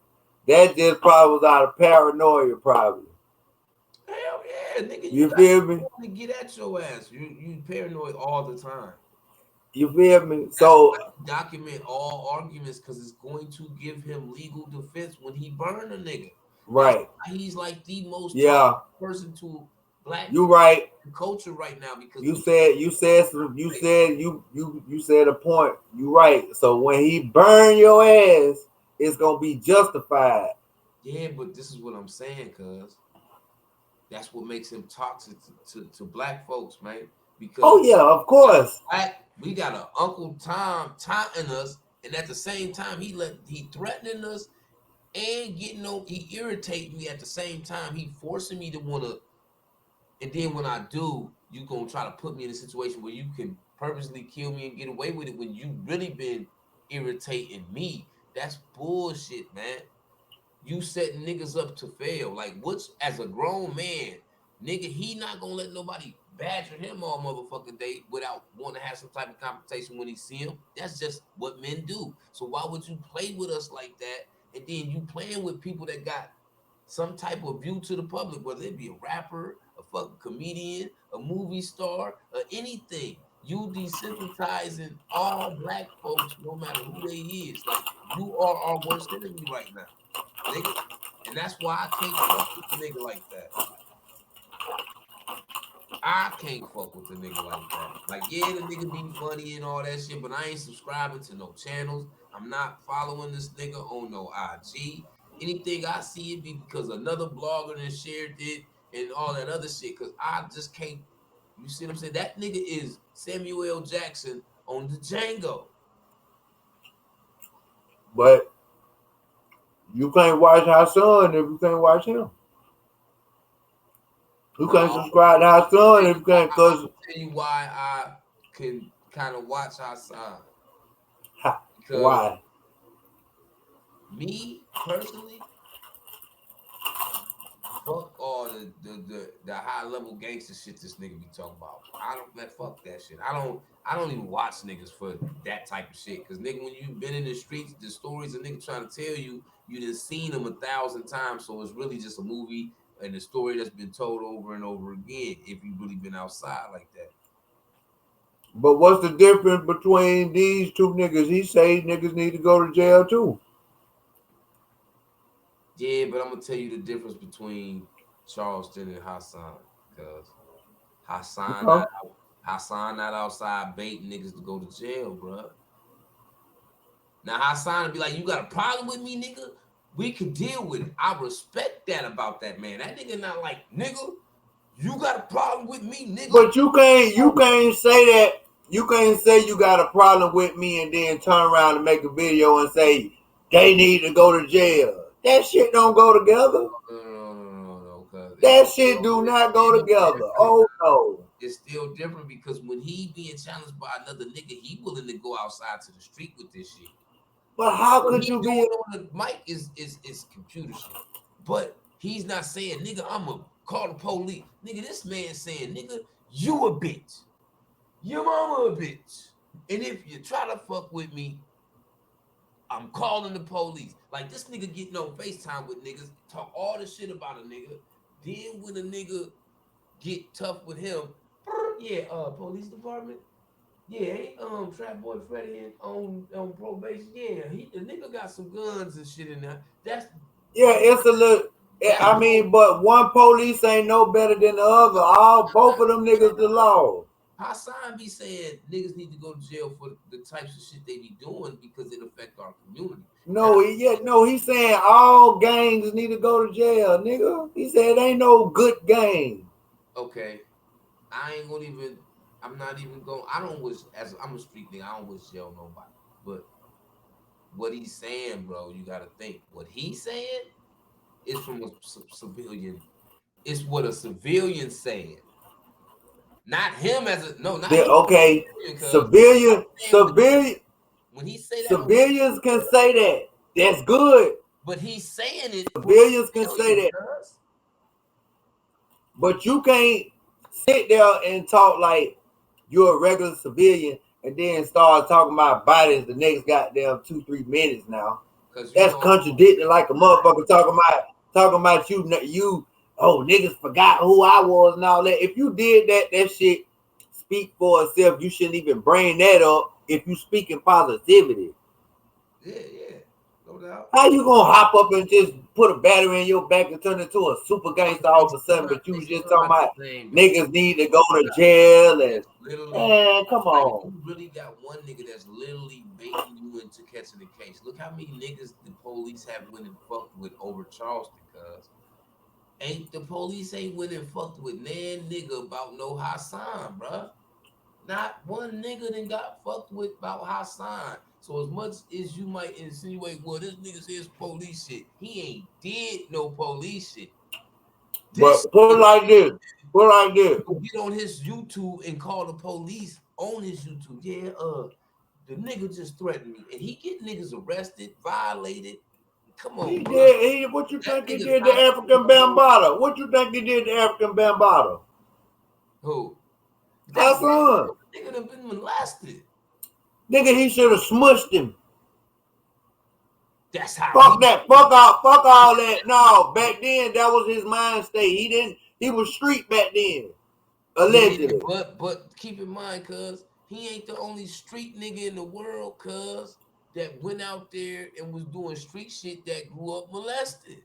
that just probably was out of paranoia, probably. Hell yeah, nigga. You feel me? To get at your ass. You paranoid all the time. You feel me? So document all arguments, because it's going to give him legal defense when he burn a nigga. Right. He's like the most person to black culture right now, because you said a point. You right. So when he burn your ass, it's gonna be justified. Yeah, but this is what I'm saying, cuz that's what makes him toxic to black folks, man. Because of course. We got an Uncle Tom taunting us, and at the same time he threatening us and he irritating me at the same time. He forcing me to wanna. And then when I do, you gonna try to put me in a situation where you can purposely kill me and get away with it when you really been irritating me. That's bullshit, man. You setting niggas up to fail. Like, what's, as a grown man, nigga, he not gonna let nobody badger him all motherfucking day without wanting to have some type of confrontation when he see him. That's just what men do. So why would you play with us like that? And then you playing with people that got some type of view to the public, whether it be a rapper, a fucking comedian, a movie star, or anything. You desensitizing all black folks, no matter who they is. Like, you are our worst enemy right now, nigga. And that's why I can't fuck with a nigga like that. I can't fuck with a nigga like that. Like, yeah, the nigga be funny and all that shit, but I ain't subscribing to no channels. I'm not following this nigga on no IG. Anything I see, it be because another blogger then shared it and all that other shit, because I just can't. You see what I'm saying? That nigga is Samuel L. Jackson on the Django. But You can't watch our son if you can't watch him. You can't subscribe to our son if you can't. Cause I'll tell you why I can kind of watch our son. Because why? Me personally, fuck all the high level gangster shit this nigga be talking about. Fuck that shit. I don't even watch niggas for that type of shit. Cause nigga, when you been in the streets, the stories a nigga trying to tell you, you done seen them 1,000 times. So it's really just a movie and the story that's been told over and over again. If you really been outside like that. But what's the difference between these two niggas? He say niggas need to go to jail too. Yeah, but I'm gonna tell you the difference between Charleston and Hassan, because Hassan not outside baiting niggas to go to jail, bro. Now Hassan would be like, "You got a problem with me, nigga? We could deal with it." I respect that about that man. That nigga not like, "Nigga, you got a problem with me, nigga." But you can't say that. You can't say you got a problem with me and then turn around and make a video and say they need to go to jail. That shit don't go together. No. That shit do not go together. Oh no. It's still different because when he being challenged by another nigga, he willing to go outside to the street with this shit. But how What could he you doing be? on the mic is computer shit. But he's not saying, "Nigga, I'ma call the police." Nigga, this man saying, "Nigga, you a bitch. Your mama a bitch. And if you try to fuck with me, I'm calling the police." Like this nigga getting on FaceTime with niggas, talk all the shit about a nigga. Then when a nigga get tough with him, yeah, police department. Yeah, ain't Trap Boy Freddy on probation. Yeah, the nigga got some guns and shit in there. It's a little. I mean, but one police ain't no better than the other. Both of them niggas the law. Hassan be saying niggas need to go to jail for the types of shit they be doing because it affect our community. No, he's saying all gangs need to go to jail, nigga. He said ain't no good gang. Okay, I'm not even going. I'm a street nigga. I don't wish jail nobody. But what he's saying, bro, you gotta think. What he's saying is from a civilian. It's what a civilian saying. Not him okay. Civilian. When he say that, civilians can say that. That's good. But he's saying it. Civilians can say that. But you can't sit there and talk like you're a regular civilian and then start talking about bodies the next goddamn 2-3 minutes now. That's contradicting like a motherfucker talking about you. Oh, niggas forgot who I was and all that. If you did that shit speak for itself. You shouldn't even bring that up if you speak in positivity. Yeah, no doubt. How you gonna hop up and just put a battery in your back and turn into a super gangster all of a sudden? But you was just talking about niggas need to go to jail and man, come on. You really got one nigga that's literally baiting you into catching the case. Look how many niggas the police have went and fucked with over Charleston, cuz. The police ain't went and fucked with nan nigga about no Hassan, bruh. Not one nigga done got fucked with about Hassan. So as much as you might insinuate, well, this nigga says police shit, he ain't did no police shit. But put it like this. Get on his YouTube and call the police on his YouTube. Yeah, the nigga just threatened me. And he get niggas arrested, violated. Come on, he did. What you think he did to African Bambaataa? What you think he did to African Bambaataa? Who? Hassan. Nigga done been molested. Nigga, he should have smushed him. That's how. Fuck all that. No, back then that was his mind state. He was street back then. Allegedly. Yeah, but keep in mind, cuz he ain't the only street nigga in the world, cuz, that went out there and was doing street shit that grew up molested.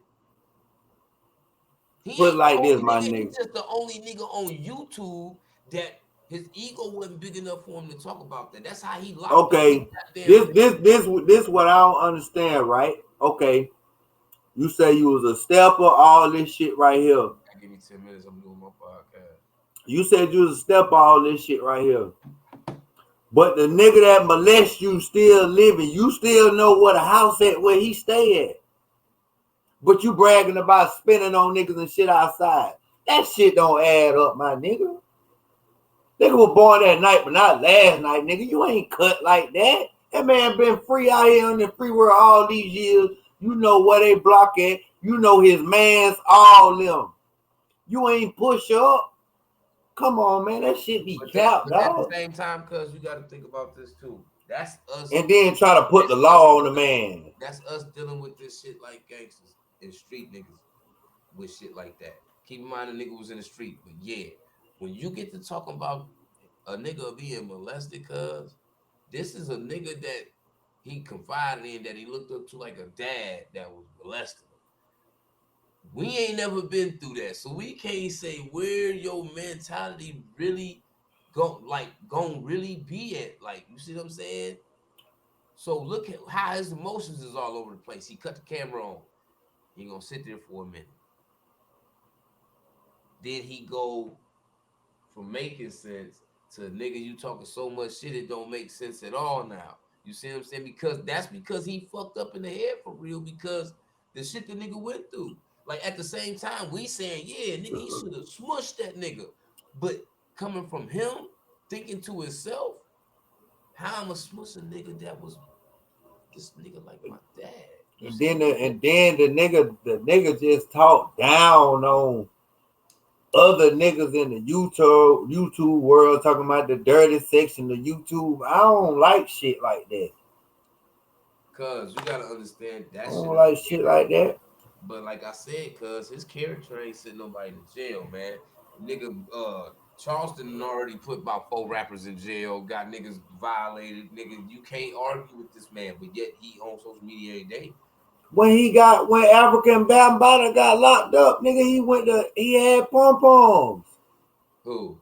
Put like this, my nigga. He's just the only nigga on YouTube that his ego wasn't big enough for him to talk about that. That's how he locked. Okay, this what I don't understand, right? Okay, you say you was a stepper, all this shit right here. Give me 10 minutes. I'm doing my podcast. You said you was a stepper, all this shit right here. But the nigga that molest you still living. You still know what a house at where he stay at. but you bragging about spending on niggas and shit outside. That shit don't add up, my nigga. Nigga was born that night, but not last night, nigga. You ain't cut like that. That man been free out here in the free world all these years. You know where they block at. You know his mans, all them. You ain't push up. Come on, man. That shit be capped, dog. At the same time, cuz you got to think about this too. That's us. And then try to put the law on the man. That's us dealing with this shit like gangsters and street niggas with shit like that. Keep in mind the nigga was in the street. But yeah, when you get to talking about a nigga being molested, cuz this is a nigga that he confided in, that he looked up to like a dad that was molested. We ain't never been through that, so we can't say where your mentality really gon' really be at. Like, you see what I'm saying? So look at how his emotions is all over the place. He cut the camera on. He gonna sit there for a minute. Then he go from making sense to nigga, you talking so much shit it don't make sense at all now. You see what I'm saying? Because he fucked up in the head for real, because the shit the nigga went through. Like, at the same time, we saying, yeah, nigga, he should have smushed that nigga. But coming from him, thinking to himself, how I'ma smush a nigga that was this nigga like my dad. And then the nigga just talked down on other niggas in the YouTube world, talking about the dirty section of YouTube. I don't like shit like that. Cause you gotta understand that I don't like shit like that. But like I said, cuz his character ain't sitting nobody in jail, man. Nigga, Charleston already put about 4 rappers in jail, got niggas violated. Nigga, you can't argue with this man, but yet he on social media every day. When African Bambaataa got locked up, nigga, he had pom-poms. Who?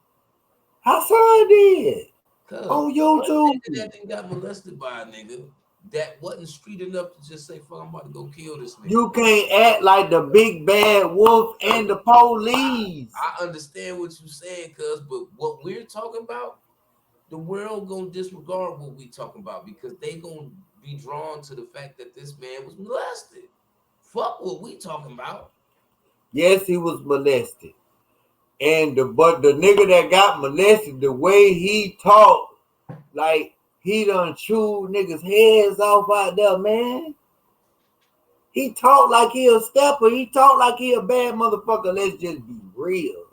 Hassan did. On YouTube. That nigga got molested by a nigga that wasn't street enough to just say, fuck, I'm about to go kill this nigga. You can't act like the big bad wolf and the police. I understand what you're saying, cuz, but what we're talking about, the world gonna disregard what we talking about, because they gonna be drawn to the fact that this man was molested. Fuck what we talking about. Yes, he was molested. But the nigga that got molested, the way he talked, like he done chewed niggas' heads off out there, man. He talked like he a stepper. He talked like he a bad motherfucker. Let's just be real.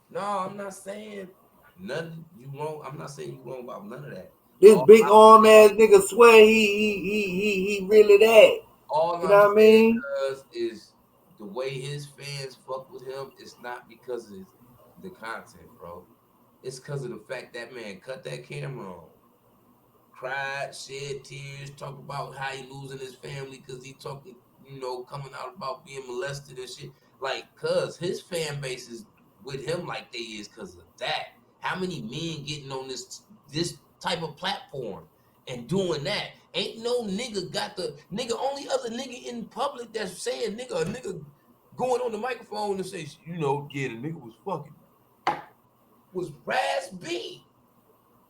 No, I'm not saying nothing you wrong. I'm not saying you wrong about none of that. This big arm ass nigga swear he really that. All you know what I mean? Is the way his fans fuck with him. It's not because of the content, bro. It's because of the fact that man cut that camera on, cried, shed tears, talk about how he losing his family because he talking, coming out about being molested and shit. Like, cuz his fan base is with him like they is because of that. How many men getting on this type of platform and doing that? Ain't no nigga got the nigga. Only other nigga in public that's saying a nigga going on the microphone and say, the nigga was fucking was Raz B.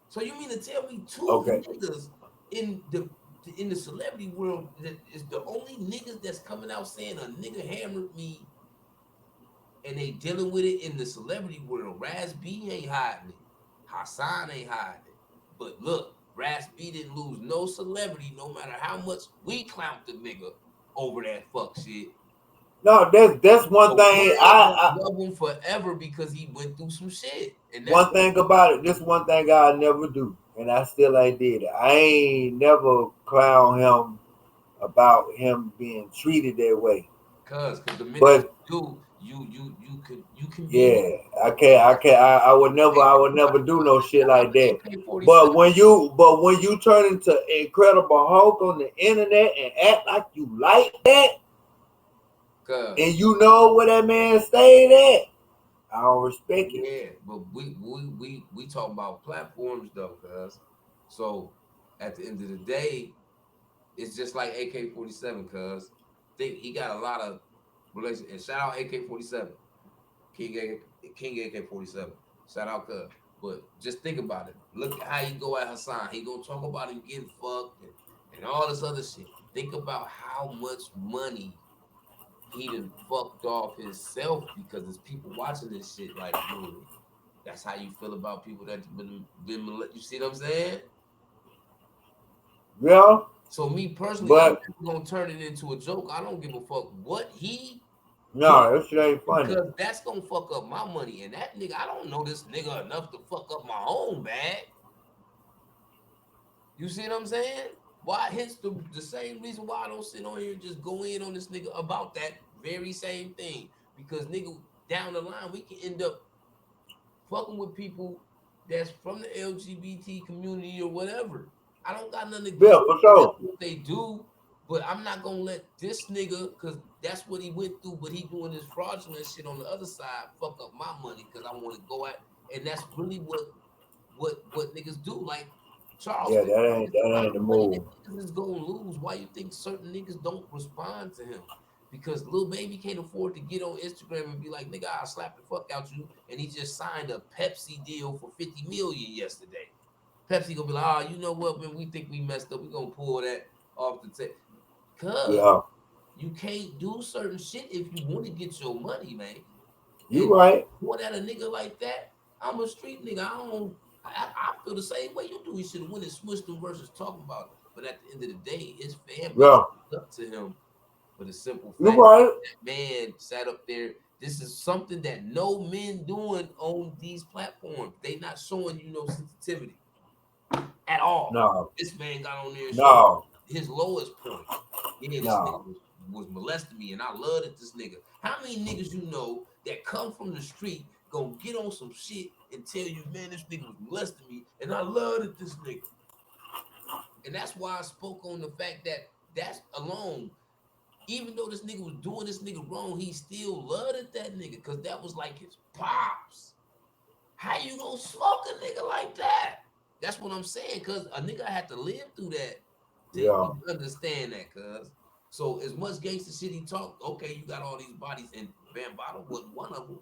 So you mean to tell me two niggas in the celebrity world that is the only niggas that's coming out saying a nigga hammered me, and they dealing with it in the celebrity world? Raz B ain't hiding it. Hassan ain't hiding it. But look, Raz B didn't lose no celebrity, no matter how much we clowned the nigga over that fuck shit. No, that's one thing. I love him forever because he went through some shit. And one thing about it, this one thing I never do, and I still ain't did it. I ain't never clown him about him being treated that way. Cause the minute you can be. Yeah, I would never do no shit like that. But when you turn into Incredible Hulk on the internet and act like you like that, and you know where that man stayed at, I don't respect it. Yeah, but we talk about platforms though, cuz. So at the end of the day, it's just like AK-47, cuz. Think he got a lot of relations. And shout out AK-47, King AK-47. Shout out, cuz. But just think about it. Look at how he go at Hassan. He gonna talk about him getting fucked and all this other shit. think about how much money he done fucked off himself because there's people watching this shit like, really? That's how you feel about people that been you see what I'm saying? Yeah. So me personally, I'm But not gonna turn it into a joke. I don't give a fuck what he no, that shit ain't funny. because that's gonna fuck up my money. And that nigga, I don't know this nigga enough to fuck up my own bag. You see what I'm saying? Why? Hence the same reason why I don't sit on here and just go in on this nigga about that very same thing. Because nigga, down the line, we can end up fucking with people that's from the LGBT community or whatever. I don't got nothing Yeah, against for sure. what they do, but I'm not gonna let this nigga, cause that's what he went through, but he doing this fraudulent shit on the other side, fuck up my money because I want to go out, and that's really what niggas do. Like Yeah, Charleston, that ain't the money that move. niggas is gonna lose. Why you think certain niggas don't respond to him? Because Lil Baby can't afford to get on Instagram and be like, nigga, I'll slap the fuck out you. And he just signed a Pepsi deal for 50 million yesterday. Pepsi gonna be like, oh, you know what, man, we think we messed up. We gonna pull that off the tape. Cause Yeah, you can't do certain shit if you want to get your money, man. you And right. going at a nigga like that, I'm a street nigga. I feel the same way you do. He should have went and smushed him versus talking about it. But at the end of the day, his fan base Yeah, stood up to him for the simple you fact right. that man sat up there. This is something that no men doing on these platforms. They not showing you no sensitivity at all. No, This man got on there and showed no, his lowest point. Yeah, this nigga no. was molesting me, and I loved it. This nigga. How many niggas you know that come from the street gonna get on some shit and tell you, man, this nigga was molesting me, and I loved it. This nigga. And that's why I spoke on the fact that that's alone. Even though this nigga was doing this nigga wrong, he still loved it, that nigga, because that was like his pops. How you gonna smoke a nigga like that? That's what I'm saying, cause a nigga had to live through that to Yeah, even understand that, cuz. So as much gangster shit he talked, okay, you got all these bodies, and Van Bottle wasn't one of them.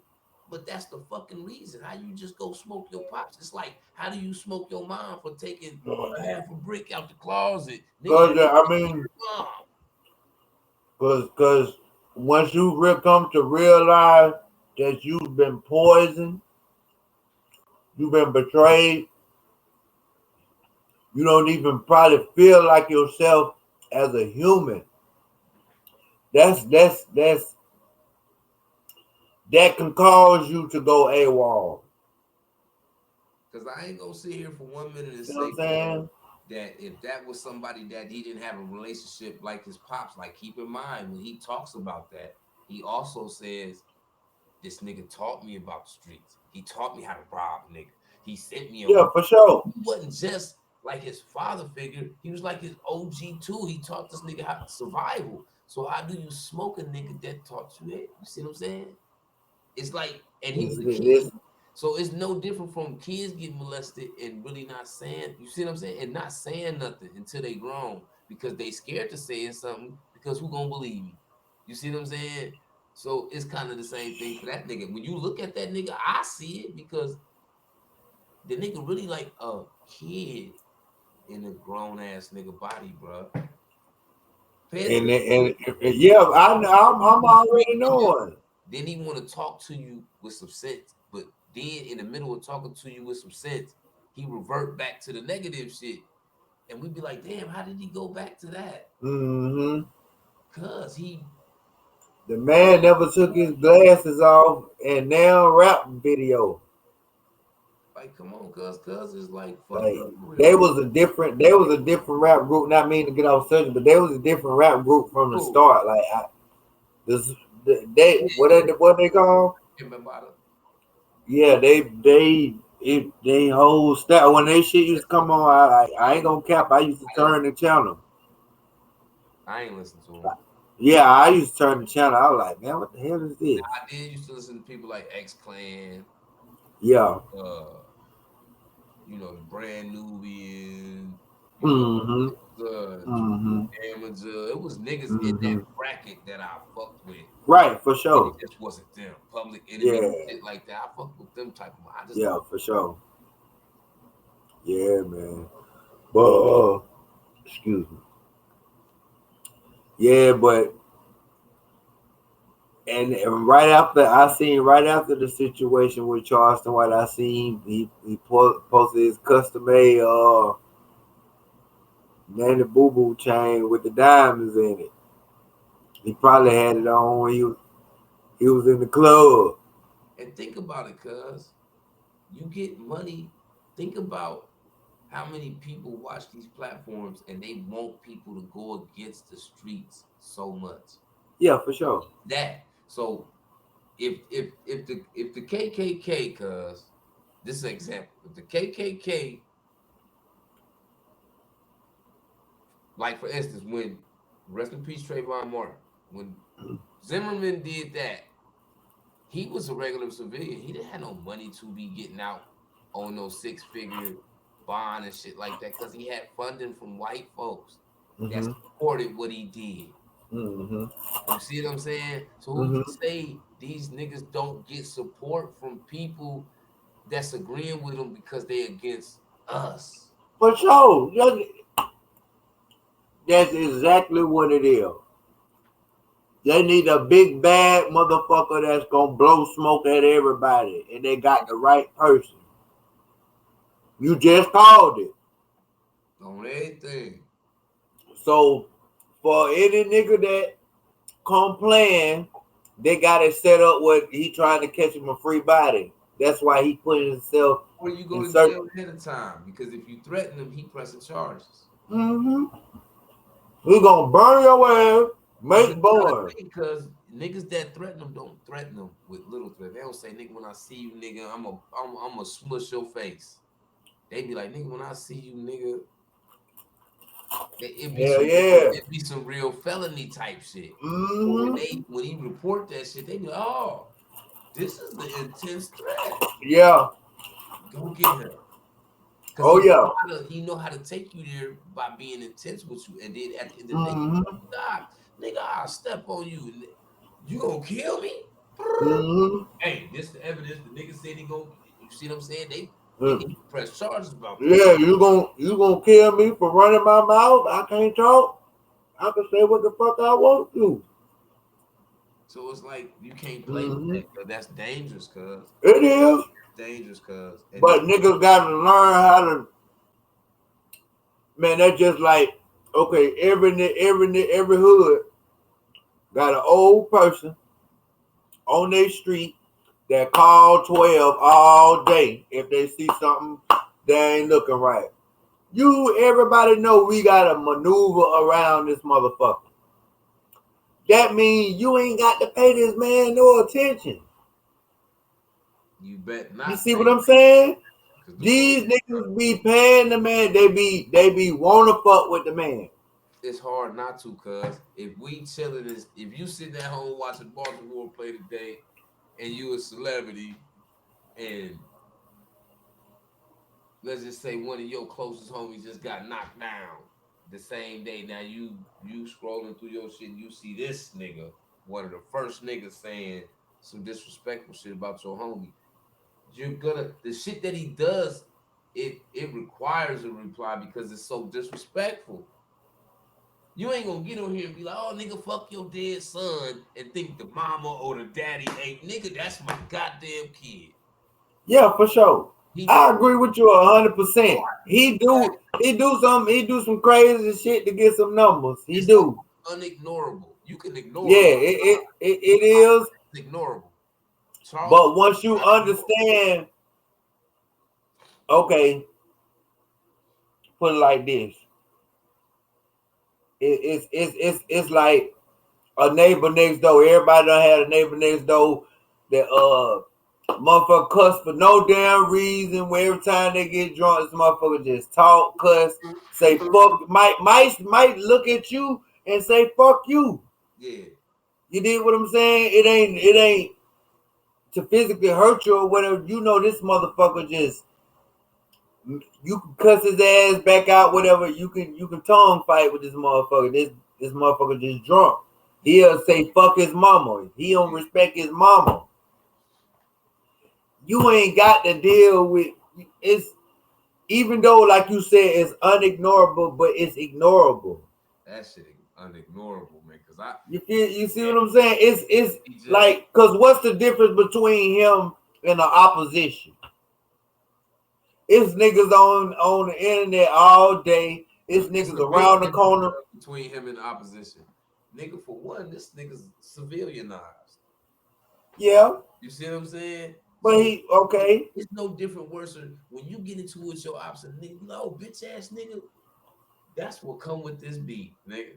But that's the fucking reason. How you just go smoke your pops? It's like, how do you smoke your mom for taking a half a brick out the closet? Nigga, cause I mean, mom. cause once you come to realize that you've been poisoned, you've been betrayed, you don't even probably feel like yourself as a human. That's that can cause you to go AWOL. Because I ain't gonna sit here for 1 minute and You know what say I'm saying? that if that was somebody that he didn't have a relationship like his pops, like keep in mind when he talks about that, he also says, this nigga taught me about the streets. He taught me how to rob nigga. He sent me Yeah, over. for sure. He wasn't just like his father figure, he was like his OG too. He taught this nigga how survival. So how do you smoke a nigga that taught you that? You see what I'm saying? It's like, and he was a kid. So it's no different from kids getting molested and really not saying, you see what I'm saying? And not saying nothing until they grown because they scared to say something because who gonna believe me? You see what I'm saying? So it's kind of the same thing for that nigga. When you look at that nigga, I see it because the nigga really like a kid in a grown ass nigga body, bro. And yeah, I'm already knowing. Then he want to talk to you with some sense, but then in the middle of talking to you with some sense, he revert back to the negative shit, and we be like, damn, how did he go back to that? Mm-hmm. Cause The man never took his glasses off, and now rap video. like, come on, cuz is like fucked Like up. they was a different rap group. Not mean to get off subject, but they was a different rap group from the start. Like what they call? Yeah, they whole style when they shit used to come on. I ain't gonna cap. I used to turn the channel. I ain't listen to him. Yeah, I used to turn the channel. I was like, man, what the hell is this? I did used to listen to people like X Clan. Yeah. You know, the Brand Nubian. Mm-hmm. Amateur. It was niggas in that bracket that I fucked with. Right, for sure. It just wasn't them. Public Enemy, shit like that. I fucked with them type of. Yeah, for sure. Yeah, man. But excuse me. Yeah, but and right after the situation with Charleston White, I seen he posted his custom made Nanny Boo Boo chain with the diamonds in it. He probably had it on when he was in the club. And think about it, cuz you get money. Think about how many people watch these platforms and they want people to go against the streets so much. Yeah, for sure. That so if the KKK, cuz this is an example, if the KKK, like for instance, when rest in peace Trayvon Martin, when Zimmerman did that, he was a regular civilian. He didn't have no money to be getting out on no 6-figure bond and shit like that because he had funding from white folks that Mm-hmm. supported what he did. Mm-hmm. You see what I'm saying? So who Mm-hmm. can say these niggas don't get support from people that's agreeing with them because they against us? For sure. That's exactly what it is. They need a big bad motherfucker that's gonna blow smoke at everybody, and they got the right person. You just called it. On everything. So for any nigga that come playing, they got it set up with he trying to catch him a free body. That's why he putting himself Or you go in to certain. jail ahead of time because if you threaten him, he pressing charges. Mm-hmm. We gonna burn your ass, make burn. Because niggas that threaten them don't threaten them with little threat. They don't say, nigga, when I see you, nigga, I'm a smush your face. They be like, nigga, when I see you, nigga, Hell yeah. it be some real felony type shit. So Mm-hmm. when he report that shit, they be like, oh, this is the intense threat. Yeah. Go get her. Because Oh yeah. he know how to take you there by being intense with you. And then at the end of the day, Mm-hmm. nigga, I'll step on you. You gonna kill me? Mm-hmm. Hey, this the evidence. The nigga said he gonna. You see what I'm saying? They need Mm. to press charges about that. Yeah, you gonna kill me for running my mouth? I can't talk. I can say what the fuck I want to. So it's like you can't play with Mm-hmm. that. Cause that's dangerous. Cause It is, dangerous. Cause and but niggas gotta learn how to. Man, that's just like okay. Every hood got an old person on their street that call 12 all day if they see something that ain't looking right. Everybody know we gotta maneuver around this motherfucker. That means you ain't got to pay this man no attention. you bet You not see pay. what I'm saying? Cause the These niggas be paying the man. They be wanna fuck with the man. it's hard not to. Cause if we chilling, if you sitting at home watching Baltimore play today, and you a celebrity, and let's just say one of your closest homies just got knocked down the same day. Now you scrolling through your shit, you see this nigga, one of the first niggas saying some disrespectful shit about your homie. You're gonna the shit that he does, it requires a reply because it's so disrespectful. You ain't gonna get on here and be like, oh nigga, fuck your dead son and think the mama or the daddy ain't nigga, that's my goddamn kid. Yeah, for sure. He I did agree with you 100%. He do some crazy shit to get some numbers. He it's do. unignorable. You can ignore Yeah, it. it is. It's ignorable. Charles, But once you understand, okay, put it like this. It's like a neighbor next door. Everybody done had a neighbor next door that motherfucker cuss for no damn reason. Where every time they get drunk, this motherfucker just talk, cuss, say fuck. Might look at you and say fuck you. yeah, You did what I'm saying? It ain't to physically hurt you or whatever. You know this motherfucker just you can cuss his ass back out, whatever. You can tongue fight with this motherfucker. This motherfucker just drunk. He'll say fuck his mama. He don't respect his mama. You ain't got to deal with it's even though like you said it's unignorable, but it's ignorable. that shit. unignorable, man. Cause you see what I'm saying? It's like, cause what's the difference between him and the opposition? It's niggas on the internet all day. It's niggas around the corner. Between him and the opposition, nigga, for one, this nigga's civilianized. Yeah. You see what I'm saying? But so, it's no different worse when you get into it with your opposite nigga. No, bitch ass nigga. That's what come with this beat, nigga.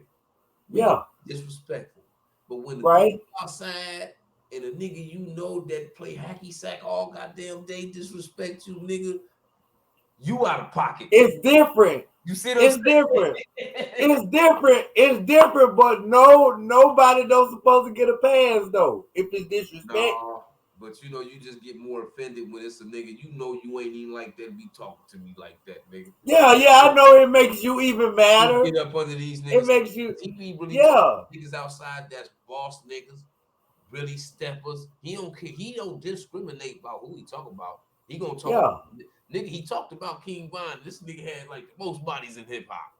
Yeah. Disrespectful. But when the right outside and a nigga you know that play hacky sack all goddamn day disrespect you, nigga, you out of pocket. It's different. You see what I'm saying? Different. It's different. It's different, but nobody don't supposed to get a pass though. If it's disrespect. No, but you know, you just get more offended when it's a nigga. You know you ain't even like that be talking to me like that, nigga. Yeah, I know it makes you even madder. You get up under these niggas. It makes you really niggas outside that's boss niggas, really steppers. He don't care. He don't discriminate about who he talk about. He gonna talk about, nigga, he talked about King Von. This nigga had like the most bodies in hip hop.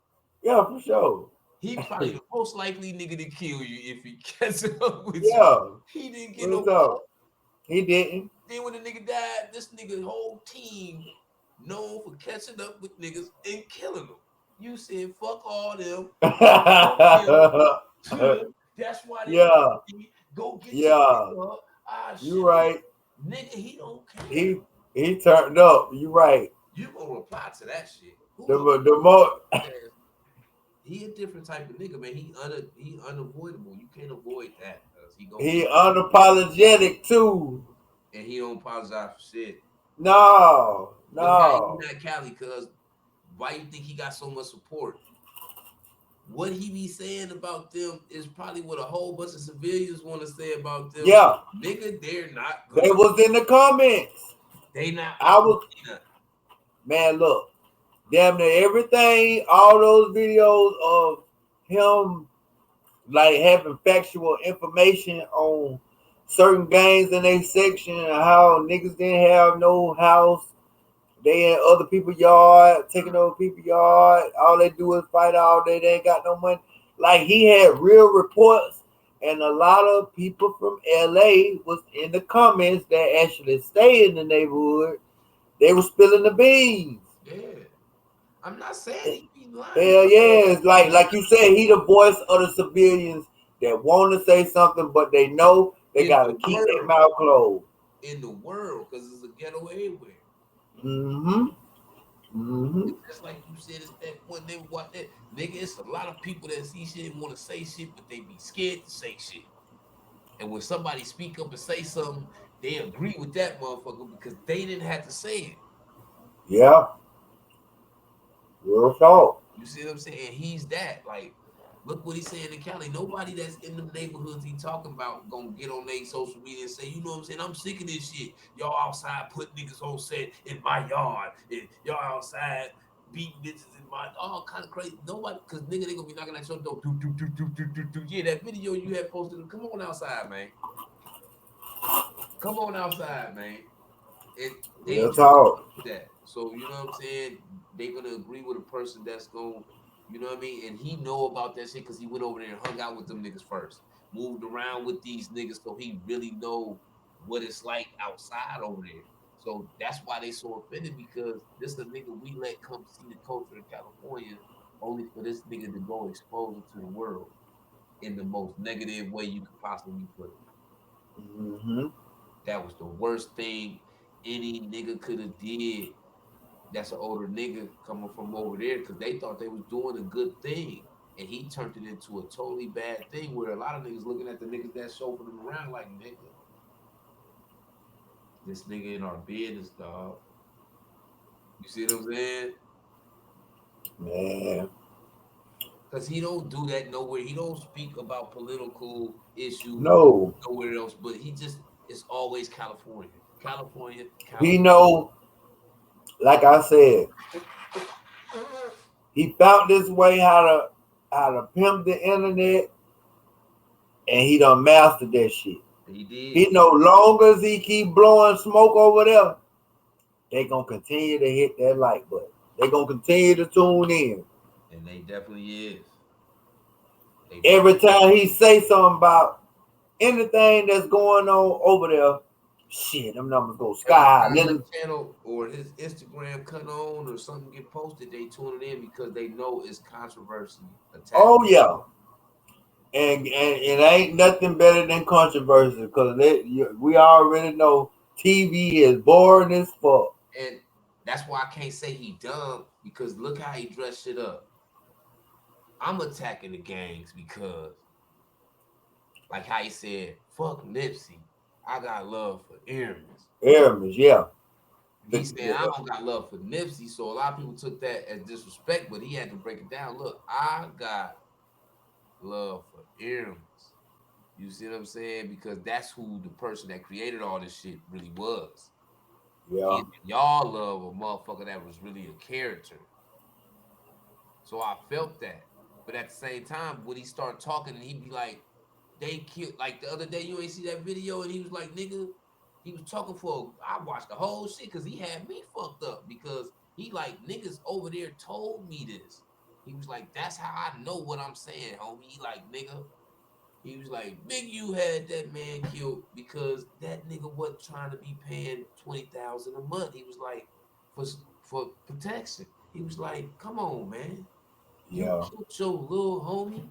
Yeah, for sure. He probably the most likely nigga to kill you if he catches up with you. He didn't get no. He didn't. Then when the nigga died, this nigga's whole team known for catching up with niggas and killing them. You said fuck all them. That's why they go get your you right. Nigga, he don't care. He turned up. You right. You gonna reply to that shit. The more he a different type of nigga, man. He unavoidable. You can't avoid that. He unapologetic too. And he don't apologize for shit. No. He's not Cali, cuz why you think he got so much support? What he be saying about them is probably what a whole bunch of civilians want to say about them. Yeah. Nigga, they're not good. They was in the comments. They not. Man, look. Damn near everything, all those videos of him like having factual information on certain gangs in their section and how niggas didn't have no house. They in other people's yard, taking over people's yard. All they do is fight all day. They ain't got no money. Like, he had real reports, and a lot of people from LA was in the comments that actually stay in the neighborhood. They were spilling the beans. Yeah. I'm not saying he be lying. Hell yeah. It's like you said, he the voice of the civilians that want to say something, but they know they got to keep their mouth closed. In the world, because it's a ghetto everywhere. Just like you said, it's that when they watch that, nigga, it's a lot of people that see shit and want to say shit, but they be scared to say shit. And when somebody speak up and say something, they agree with that motherfucker because they didn't have to say it. Yeah. Real talk. You see what I'm saying? He's that. Like, look what he's saying in Cali. Nobody that's in the neighborhoods he talking about gonna get on their social media and say, you know what I'm saying? I'm sick of this shit. Y'all outside put niggas on set in my yard. And y'all outside beating bitches in my all kind of crazy. Nobody, cause nigga, they gonna be knocking at your door. Yeah, that video you had posted. Come on outside, man. Come on outside, man. They talk that. So you know what I'm saying? They're gonna agree with a person that's gonna, you know what I mean? And he know about that shit because he went over there and hung out with them niggas first. Moved around with these niggas so he really know what it's like outside over there. So that's why they so offended, because this is a nigga we let come see the culture in California only for this nigga to go expose it to the world in the most negative way you could possibly put it. That was the worst thing any nigga could have did. That's an older nigga coming from over there, because they thought they was doing a good thing, and he turned it into a totally bad thing where a lot of niggas looking at the niggas that chauffeured them around like, nigga, this nigga in our business, dog. You see what I'm saying? Man. Because he don't do that nowhere. He don't speak about political issues nowhere else, but he just, it's always California. California. He know, like I said, he found this way how to pimp the internet, and he done mastered that shit. He did. He know long as he keep blowing smoke over there, they gonna continue to hit that like button. They gonna continue to tune in. And they definitely is. Every time he say something about anything that's going on over there, shit, them numbers go sky high. His channel or his Instagram cut on or something get posted, they tune it in because they know it's controversy. Oh yeah, and it ain't nothing better than controversy because we already know TV is boring as fuck. And that's why I can't say he dumb because look how he dressed shit up. I'm attacking the gangs because, like how he said, "Fuck Nipsey, I got love for Airmans." Airmans, yeah. He said, "I don't got love for Nipsey," so a lot of people took that as disrespect, but he had to break it down. Look, I got love for Airmans. You see what I'm saying? Because that's who the person that created all this shit really was. Yeah. Y'all love a motherfucker that was really a character. So I felt that. But at the same time, when he started talking and he'd be like, they killed, like the other day, you ain't see that video and he was like, nigga, he was talking for, I watched the whole shit because he had me fucked up because he like, niggas over there told me this. He was like, that's how I know what I'm saying, homie. He like, nigga, he was like, Big U had that man killed because that nigga wasn't trying to be paying 20,000 a month. He was like, for protection. He was like, come on, man. You Yeah. killed your little homie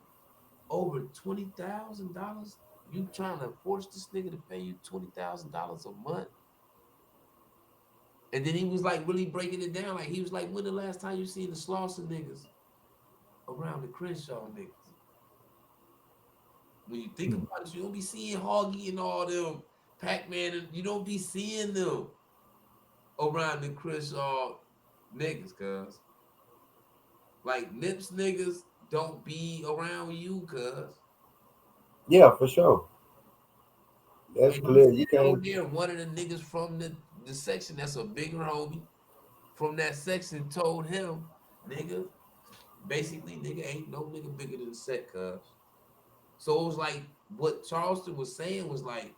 over $20,000. You trying to force this nigga to pay you $20,000 a month? And then he was like really breaking it down. Like he was like, when the last time you seen the Slauson niggas around the Crenshaw niggas? When you think about it, you don't be seeing Hoggy and all them Pac-Man, and you don't be seeing them around the Crenshaw niggas, cuz. Like Nips niggas don't be around you, cuz. Yeah, for sure. That's And clear. he's You over can't. there, one of the niggas from the section that's a bigger homie from that section told him, nigga, basically, nigga, ain't no nigga bigger than the set, cuz. So it was like what Charleston was saying was like,